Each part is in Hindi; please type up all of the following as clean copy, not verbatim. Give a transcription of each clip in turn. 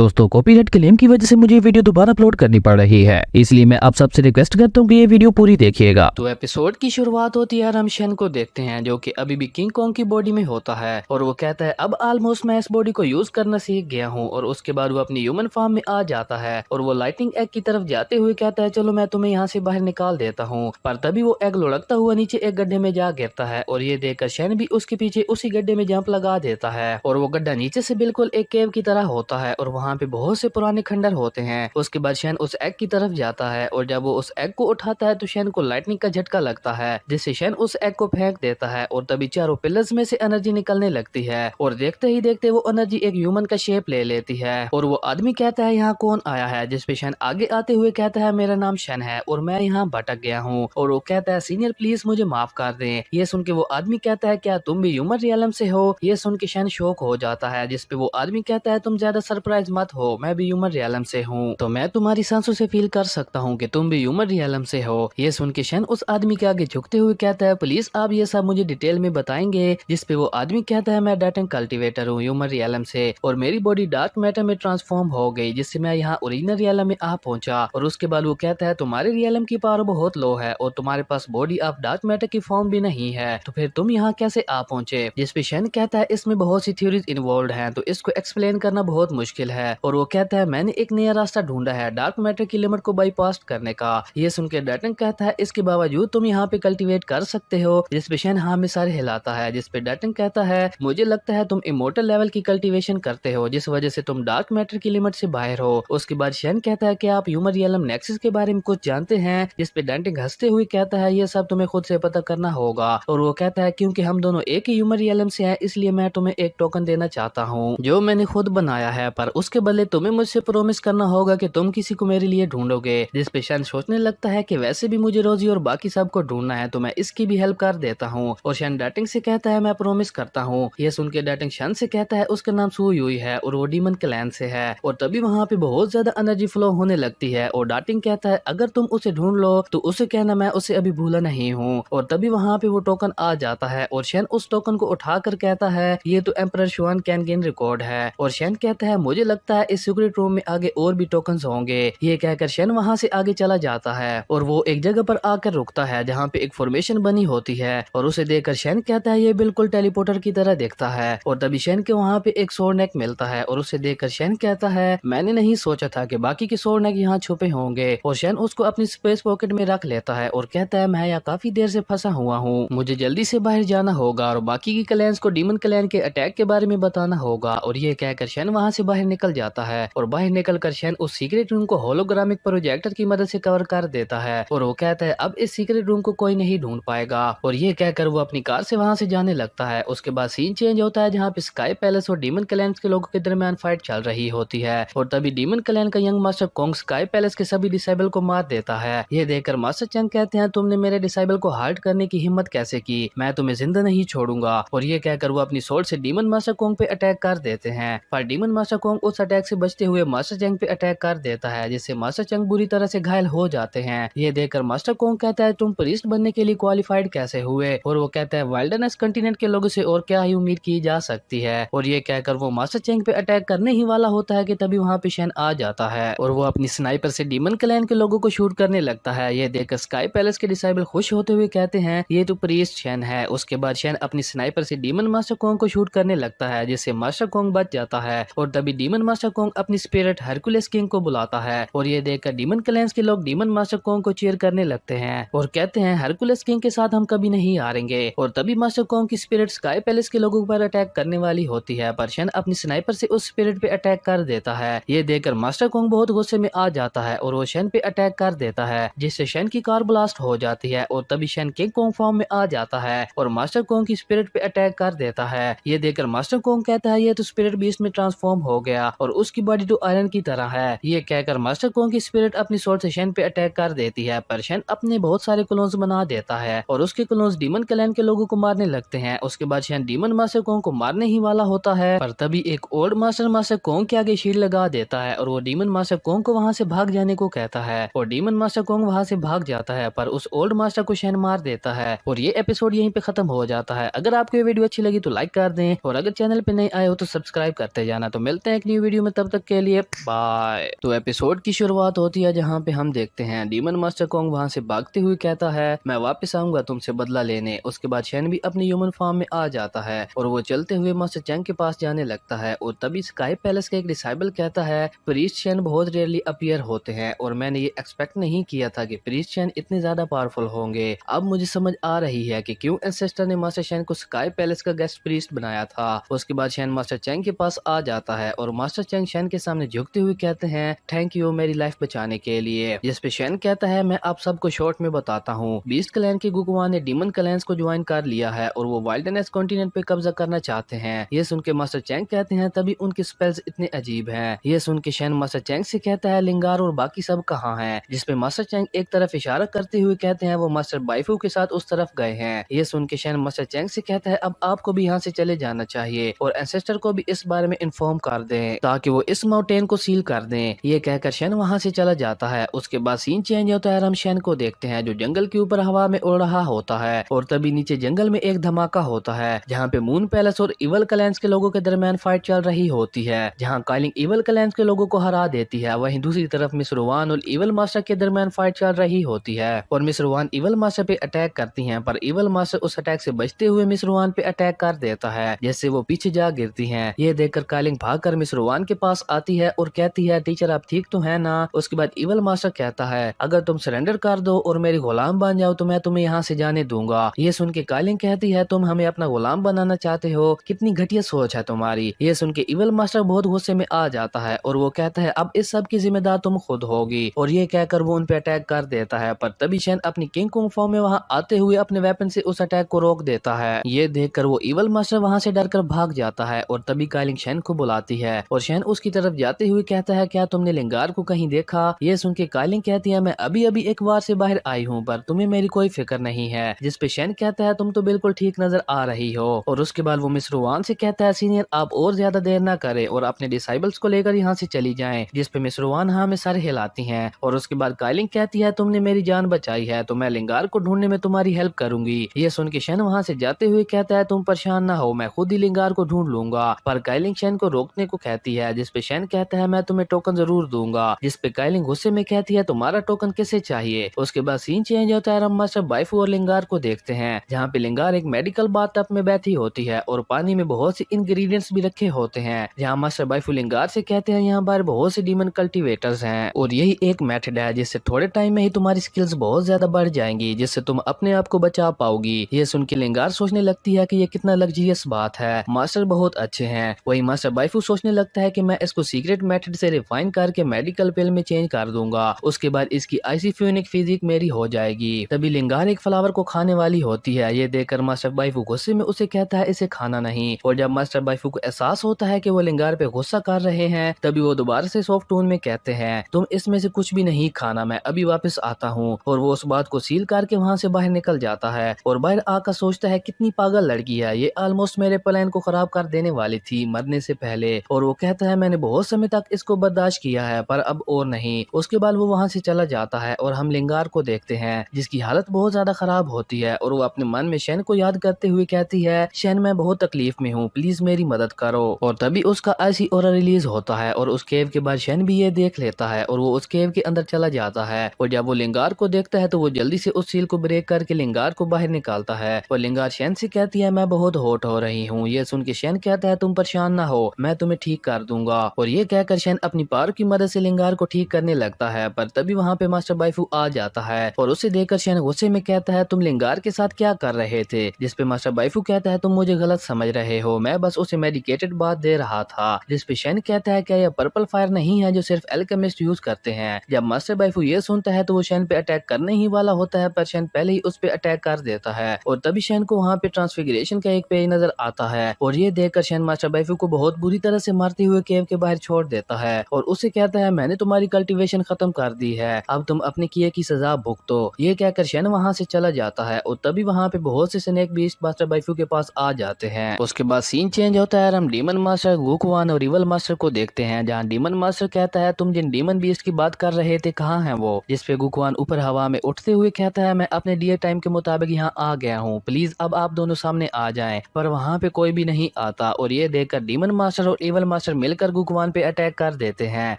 दोस्तों कॉपीराइट क्लेम की वजह से मुझे ये वीडियो दोबारा अपलोड करनी पड़ रही है, इसलिए मैं आप सबसे रिक्वेस्ट करता हूँ कि ये वीडियो पूरी देखिएगा। तो एपिसोड की शुरुआत होती है हम शन को देखते हैं जो कि अभी भी किंग कॉन्ग की बॉडी में होता है और वो कहता है अब ऑलमोस्ट मैं इस बॉडी को यूज करना सीख गया हूँ। और उसके बाद वो अपनी ह्यूमन फॉर्म में आ जाता है और वो लाइटिंग एग की तरफ जाते हुए कहता है चलो मैं तुम्हें यहाँ से बाहर निकाल देता हूँ। पर तभी वो एग लुढ़कता हुआ नीचे एक गड्ढे में जा गिरता है और ये देखकर शन भी उसके पीछे उसी गड्ढे में जंप लगा देता है और वो गड्ढा नीचे से बिल्कुल एक केव की तरह होता है और वहाँ पे बहुत से पुराने खंडर होते हैं। उसके बाद शन उस एग की तरफ जाता है और जब वो उस एग को उठाता है तो शन को लाइटनिंग का झटका लगता है जिससे शन उस एग को फेंक देता है और तभी चारों पिलर्स में से एनर्जी निकलने लगती है और देखते ही देखते वो एनर्जी एक ह्यूमन का शेप ले लेती है। और वो आदमी कहता है यहाँ कौन आया है, जिसपे शन आगे आते हुए कहता है मेरा नाम शन है और मैं यहाँ भटक गया हूँ। और वो कहता है सीनियर प्लीज मुझे माफ कर दें। ये सुन के वो आदमी कहता है क्या तुम भी ह्यूमन रियलम से हो। ये सुन के शन शॉक हो जाता है जिसपे वो आदमी कहता है तुम ज्यादा सरप्राइज मत हो, मैं भी ह्यूमन रियलम से हूँ तो मैं तुम्हारी सांसों से फील कर सकता हूँ कि तुम भी ह्यूमन रियलम से हो। ये सुन के शन उस आदमी के आगे झुकते हुए कहता है प्लीज आप ये सब मुझे डिटेल में बताएंगे। जिसपे वो आदमी कहता है मैं डाटन कल्टीवेटर हूँ ह्यूमन रियलम से और मेरी बॉडी डार्क मैटर में ट्रांसफॉर्म हो गई जिससे मैं यहाँ ओरिजिनल रियलम में आ पहुंचा। और उसके बाद वो कहता है तुम्हारे रियलम की पावर बहुत लो है और तुम्हारे पास बॉडी ऑफ डार्क मैटर की फॉर्म भी नहीं है तो फिर तुम यहाँ कैसे आ पहुंचे। जिसपे शन कहता है इसमें बहुत सी थ्योरीज इन्वॉल्व हैं तो इसको एक्सप्लेन करना बहुत मुश्किल है। और वो कहता है मैंने एक नया रास्ता ढूंढा है डार्क मैटर की लिमिट को बाईपास करने का। ये सुन के डाटन कहता है इसके बावजूद तुम यहाँ पे कल्टीवेट कर सकते हो। जिसपे शन हाँ में सारे हिलाता है जिसपे डाटन कहता है मुझे लगता है तुम इमोर्टल लेवल की कल्टीवेशन करते हो जिस वजह से तुम डार्क मैटर की लिमिट से बाहर हो। उसके बाद शन कहता है कि आप ह्यूमन रियलम नेक्सस के बारे में कुछ जानते हैं। जिसपे डाटन हंसते हुए कहता है ये सब तुम्हें खुद से पता करना होगा। और वो कहता है क्योंकि हम दोनों एक ही ह्यूमन रियलम से हैं इसलिए मैं तुम्हें एक टोकन देना चाहता हूँ जो मैंने खुद बनाया है, पर उसके बदले तुम्हें मुझसे प्रॉमिस करना होगा कि तुम किसी को मेरे लिए ढूंढोगे। जिसपे शन सोचने लगता है कि वैसे भी मुझे रोजी और बाकी सबको ढूंढना है तो मैं इसकी भी हेल्प कर देता हूँ। और शन डाटिंग से कहता है मैं प्रॉमिस करता हूँ। ये सुन के डाटिंग शन से कहता है उसका नाम सू यूई है और वो डीमन क्लैन से है। और तभी वहाँ पे बहुत ज्यादा एनर्जी फ्लो होने लगती है और डाटिंग कहता है अगर तुम उसे ढूंढ लो तो उसे कहना मैं उसे अभी भूला नहीं हूँ। और तभी वहाँ पे वो टोकन आ जाता है और शन उस टोकन को उठा कर कहता है ये तो एम्परर शुआन कैनगेन रिकॉर्ड है। और शन कहता है मुझे लगता है इस सीक्रेट रूम में आगे और भी टोकन होंगे। ये कहकर शन वहाँ से आगे चला जाता है और वो एक जगह पर आकर रुकता है जहाँ पे एक फॉर्मेशन बनी होती है और उसे देखकर शन कहता है ये बिल्कुल टेलीपोर्टर की तरह दिखता है। और तभी शन के वहाँ पे एक सोर नेक मिलता है और उसे देखकर शन कहता है मैंने नहीं सोचा था कि बाकी के सोर नेक यहाँ छुपे होंगे। और शन उसको अपनी स्पेस पॉकेट में रख लेता है और कहता है मैं यहाँ काफी देर से फंसा हुआ हूँ, मुझे जल्दी से बाहर जाना होगा और बाकी की क्लैंस को डीमन क्लैन के अटैक के बारे में बताना होगा। और ये कहकर शन वहाँ से बाहर निकल जाता है और बाहर निकल कर शन उस सीक्रेट रूम को होलोग्रामिक प्रोजेक्टर की मदद से कवर कर देता है। और वो कहता है अब इस सीक्रेट रूम को कोई नहीं ढूंढ पाएगा। और ये कहकर वो अपनी कार से वहाँ से जाने लगता है। उसके बाद सीन चेंज होता है जहाँ पे स्काई पैलेस और डीमन क्लैन के लोगों के दरमियान फाइट चल रही होती है। और तभी डीमन क्लैन का young master Kong sky palace के सभी डिसेबल को मार देता है। ये देखकर मास्टर चंग कहते हैं तुमने मेरे डिसेबल को हार्ट करने की हिम्मत कैसे की, मैं तुम्हें जिंदा नहीं छोड़ूंगा। और ये कहकर वो अपनी सोर्ड से डीमन मास्टर कोंग पे अटैक कर देते हैं पर डीमन मास्टर कोंग उस अटैक से बचते हुए मास्टर चंग पे अटैक कर देता है जिससे मास्टर चंग बुरी तरह से घायल हो जाते हैं। ये देखकर मास्टर कोंग कहता है तुम प्रीस्ट बनने के लिए क्वालिफाइड कैसे हुए। और वो कहता है वाइल्डनेस कंटिनेंट के लोगों से और क्या ही उम्मीद की जा सकती है। और ये कहकर वो मास्टर चंग पे अटैक करने ही वाला होता है कि तभी वहाँ पे शन आ जाता है और वो अपनी स्नाइपर से डीमन क्लैन के लोगों को शूट करने लगता है। ये देखकर स्काई पैलेस के डिसेबल खुश होते हुए कहते हैं ये तो प्रीस्ट शन है। उसके बाद शन अपनी स्नाइपर से डीमन मास्टर कोंग को शूट करने लगता है जिससे मास्टर कोंग बच जाता है। और तभी डीमन मास्टर कोंग अपनी स्पिरिट हरकुलेस किंग को बुलाता है और ये देखकर डीमन क्लैंस के लोग डीमन मास्टर कोंग को चीयर करने लगते हैं और कहते हैं हरकुलेस किंग के साथ हम कभी नहीं हारेंगे। और तभी मास्टर कोंग की स्पिरिट स्काई पैलेस के लोगों पर अटैक करने वाली होती है पर शन अपनी स्नाइपर से उस स्पिरिट पे अटैक कर देता है। ये देखकर मास्टर कोंग बहुत गुस्से में आ जाता है और वो शन पे अटैक कर देता है जिससे शन की कार ब्लास्ट हो जाती है। और तभी शन किंग कोंग फॉर्म में आ जाता है और मास्टर कोंग की स्पिरिट पे अटैक कर देता है। ये देखकर मास्टर कोंग कहता है ये तो स्पिरिट बीस्ट में ट्रांसफॉर्म हो गया और उसकी बॉडी तो आयरन की तरह है। ये कहकर मास्टर कोंग की स्पिरिट अपनी सोर्ड से शन पे अटैक कर देती है पर शन अपने बहुत सारे क्लोन्स बना देता है और उसके क्लोन्स डीमन क्लैन के लोगों को मारने लगते हैं। उसके बाद शन डीमन मास्टर कोंग को मारने ही वाला होता है पर तभी एक ओल्ड मास्टर कोंग के आगे शील्ड लगा देता है और वो डीमन मास्टर कोंग को वहाँ से भाग जाने को कहता है और डीमन मास्टर कोंग वहाँ से भाग जाता है पर उस ओल्ड मास्टर को शन मार देता है। और ये एपिसोड यहीं पे खत्म हो जाता है। अगर आपको ये वीडियो अच्छी लगी तो लाइक कर दें और अगर चैनल पे नए आए हो तो सब्सक्राइब करते जाना। तो मिलते हैं एक न्यू वीडियो वीडियो में, तब तक के लिए बाय। तो एपिसोड की शुरुआत होती है जहाँ पे हम देखते हैं डीमन मास्टर कोंग वहाँ से भागते हुए कहता है मैं वापस आऊंगा तुमसे बदला लेने। उसके बाद शेन भी अपनी ह्यूमन फॉर्म में आ जाता है और वो चलते हुए मास्टर चैंग के पास जाने लगता है। और तभी स्काई पैलेस का एक डिसाइबल कहता है प्रीस्ट शेन बहुत रेयरली अपीयर होते हैं और मैंने ये एक्सपेक्ट नहीं किया था कि प्रीस्ट शेन इतने ज्यादा पावरफुल होंगे। अब मुझे समझ आ रही है कि क्यों एंसेस्टर ने मास्टर शेन को स्काई पैलेस का गेस्ट प्रीस्ट बनाया था। उसके बाद शेन मास्टर चैंग के पास आ जाता है और मास्टर चैंग शेन के सामने झुकते हुए कहते हैं थैंक यू मेरी लाइफ बचाने के लिए। जिस पे शेन कहता है मैं आप सबको शॉर्ट में बताता हूँ, बीस्ट क्लैन के गुकवान ने डीमन क्लैंस को ज्वाइन कर लिया है और वो वाइल्डनेस कॉन्टिनेंट पे कब्जा करना चाहते हैं। ये सुन के मास्टर चैंग कहते हैं तभी उनके स्पेल्स इतने अजीब हैं। ये सुन के शेन मास्टर चैंग से कहता है लिंगार और बाकी सब कहाँ हैं। जिसपे मास्टर चैंग एक तरफ इशारा करते हुए कहते हैं वो मास्टर बाइफू के साथ उस तरफ गए हैं। ये सुन के शेन मास्टर चैंग से कहता है अब आपको भी यहाँ से चले जाना चाहिए और एंसेस्टर को भी इस बारे में इन्फॉर्म कर दें ताकि वो इस माउंटेन को सील कर दें। ये कहकर शेन वहाँ से चला जाता है। उसके बाद सीन चेंज होता है। हम शेन को देखते हैं जो जंगल के ऊपर हवा में उड़ रहा होता है और तभी नीचे जंगल में एक धमाका होता है जहाँ पे मून पैलेस और इवल क्लैंस के लोगों के दरमियान फाइट चल रही होती है जहाँ काइलिंग इवल क्लैंस के लोगों को हरा देती है। वहीं दूसरी तरफ मिस रुवान और इवल मास्टर के दरमियान फाइट चल रही होती है और मिस रुवान इवल मास्टर पे अटैक करती हैं पर इवल मास्टर उस अटैक से बचते हुए मिस रुवान पे अटैक कर देता है जिससे वो पीछे जा गिरती हैं। ये देखकर काइलिंग भागकर मिस रुवान के पास आती है और कहती है टीचर आप ठीक तो है ना। उसके बाद इवल मास्टर कहता है अगर तुम सरेंडर कर दो और मेरी गुलाम बन जाओ तो मैं तुम्हें यहाँ से जाने दूंगा। ये सुन के काइलिंग कहती है तुम हमें अपना गुलाम बनाना चाहते हो, कितनी घटिया सोच है तुम्हारी। ये सुन के इवल मास्टर बहुत गुस्से में आ जाता है और वो कहता है अब इस सब की जिम्मेदार तुम खुद होगी और ये कहकर वो उन पे अटैक कर देता है। पर तभी शेन अपनी किंग कुंग फॉर्म में वहाँ आते हुए अपने वेपन से उस अटैक को रोक देता है। ये देखकर वो इवल मास्टर वहाँ से डरकर भाग जाता है और तभी काइलिंग शेन को बुलाती है और शेन उसकी तरफ जाते हुए कहता है क्या तुमने लिंगार को कहीं देखा। ये सुन के काइलिंग कहती है मैं अभी अभी एक बार से बाहर आई हूँ पर तुम्हें मेरी कोई फिक्र नहीं है। जिस पे शेन कहता है तुम तो बिल्कुल ठीक नजर आ रही हो। और उसके बाद वो मिस रुवान से कहता है सीनियर आप और ज्यादा देर ना करें और अपने डिसाइबल्स को लेकर यहाँ से चली जाएं। जिस पे मिस रुवान हाँ में सर हिलाती हैं और उसके बाद काइलिंग कहती है तुमने मेरी जान बचाई है तो मैं लिंगार को ढूंढने में तुम्हारी हेल्प करूंगी। ये सुन के शेन वहाँ से जाते हुए कहता है तुम परेशान ना हो मैं खुद ही लिंगार को ढूंढ लूंगा। पर काइलिंग शेन को रोकने को कहती है जिस पे शेन कहता है मैं तुम्हें टोकन जरूर दूंगा। जिस पे काइलिंग गुस्से में कहती है तुम्हारा टोकन किसे चाहिए। उसके बाद सीन चेंज होता है। हम मास्टर बाइफू और लिंगार को देखते हैं जहाँ पे लिंगार एक मेडिकल बाथटब में बैठी होती है और पानी में बहुत सी इंग्रेडिएंट्स भी रखे होते हैं। जहाँ मास्टर बाइफू लिंगार से कहते हैं यहाँ बाहर बहुत से डीमन कल्टीवेटर्स हैं और यही एक मेथड है जिससे थोड़े टाइम में ही तुम्हारी स्किल्स बहुत ज्यादा बढ़ जाएंगी जिससे तुम अपने आप को बचा पाओगी। ये सुन के लिंगार सोचने लगती है कि ये कितना लग्जरियस बात है, मास्टर बहुत अच्छे हैं। वही मास्टर बाइफू सोचने लगता है कि मैं इसको सीक्रेट मेथड से रिफाइन करके मेडिकल पिल में चेंज कर दूंगा, उसके बाद इसकी आईसी फ्यूनिक फिजिक मेरी हो जाएगी। तभी लिंगार एक फ्लावर को खाने वाली होती है। ये देखकर मास्टर बाइफू गुस्से में उसे कहता है इसे खाना नहीं। और जब मास्टर बाइफू को एहसास होता है कि वो लिंगार पे गुस्सा कर रहे हैं तभी वो दोबारा से सॉफ्ट टोन में कहते हैं तुम इसमें से कुछ भी नहीं खाना, मैं अभी वापस आता हूँ। और वो उस बात को सील करके वहाँ से बाहर निकल जाता है और बाहर आकर सोचता है कितनी पागल लड़की है, ये ऑलमोस्ट मेरे प्लान को खराब कर देने वाली थी मरने से पहले। और वो कहता है मैंने बहुत समय तक इसको बर्दाश्त किया है पर अब और नहीं। उसके बाद वो वहाँ से चला जाता है और हम लिंगार को देखते हैं जिसकी हालत बहुत ज्यादा खराब होती है और वो अपने मन में शेन को याद करते हुए कहती है शेन मैं बहुत तकलीफ में हूँ, प्लीज मेरी मदद करो। और तभी उसका आईसी ऑरा रिलीज होता है और उस केव के बाद शेन भी ये देख लेता है और वो उस केव के अंदर चला जाता है। और जब वो लिंगार को देखता है तो वो जल्दी से उस सील को ब्रेक करके लिंगार को बाहर निकालता है और लिंगार शेन से कहती है मैं बहुत हॉट हो रही हूँ। ये सुन के शेन कहता है तुम परेशान ना हो, मैं तुम्हें ठीक कर दूंगा। और ये कहकर शेन अपनी पावर की मदद से लिंगार को ठीक करने लगता है पर तभी वहाँ पे मास्टर बाइफू आ जाता है और उसे देखकर शेन गुस्से में कहता है तुम लिंगार के साथ क्या कर रहे थे। जिस पे मास्टर बाइफू कहता है तुम मुझे गलत समझ रहे हो, मैं बस उसे मेडिकेटेड बात दे रहा था। जिस पे शेन कहता है क्या यह पर्पल फायर नहीं है जो सिर्फ एल्केमिस्ट यूज करते हैं। जब मास्टर बाइफू ये सुनता है तो वो शेन पे अटैक करने ही वाला होता है पर शेन पहले ही उस पे अटैक कर देता है और तभी शेन को वहाँ पे ट्रांसफिगरेशन का एक पेज नजर आता है और ये देखकर शेन मास्टर बाइफू को बहुत बुरी तरह से मारते हुए केव के बाहर छोड़ देता है और उसे कहता है मैंने तुम्हारी कल्टीवेशन खत्म कर दी है, अब तुम अपने किए की सजा भुगतो। ये कहकर शेन वहाँ से चला जाता है और तभी वहाँ पे बहुत से स्नेक बीस्ट मास्टर बाइफू के पास आ जाते हैं। उसके बाद सीन चेंज होता है। हम डीमन मास्टर गुकवान और इवल मास्टर को देखते हैं जहाँ डीमन मास्टर कहता है तुम जिन डीमन बीस्ट की बात कर रहे थे कहाँ हैं वो। जिस पे गुकवान ऊपर हवा में उठते हुए कहता है मैं अपने डियर टाइम के मुताबिक यहाँ आ गया हूँ, प्लीज अब आप दोनों सामने आ जाएं। पर वहाँ पे कोई भी नहीं आता और ये देखकर डीमन मास्टर और इवल मास्टर मास्टर मिलकर गुकवान पे अटैक कर देते हैं,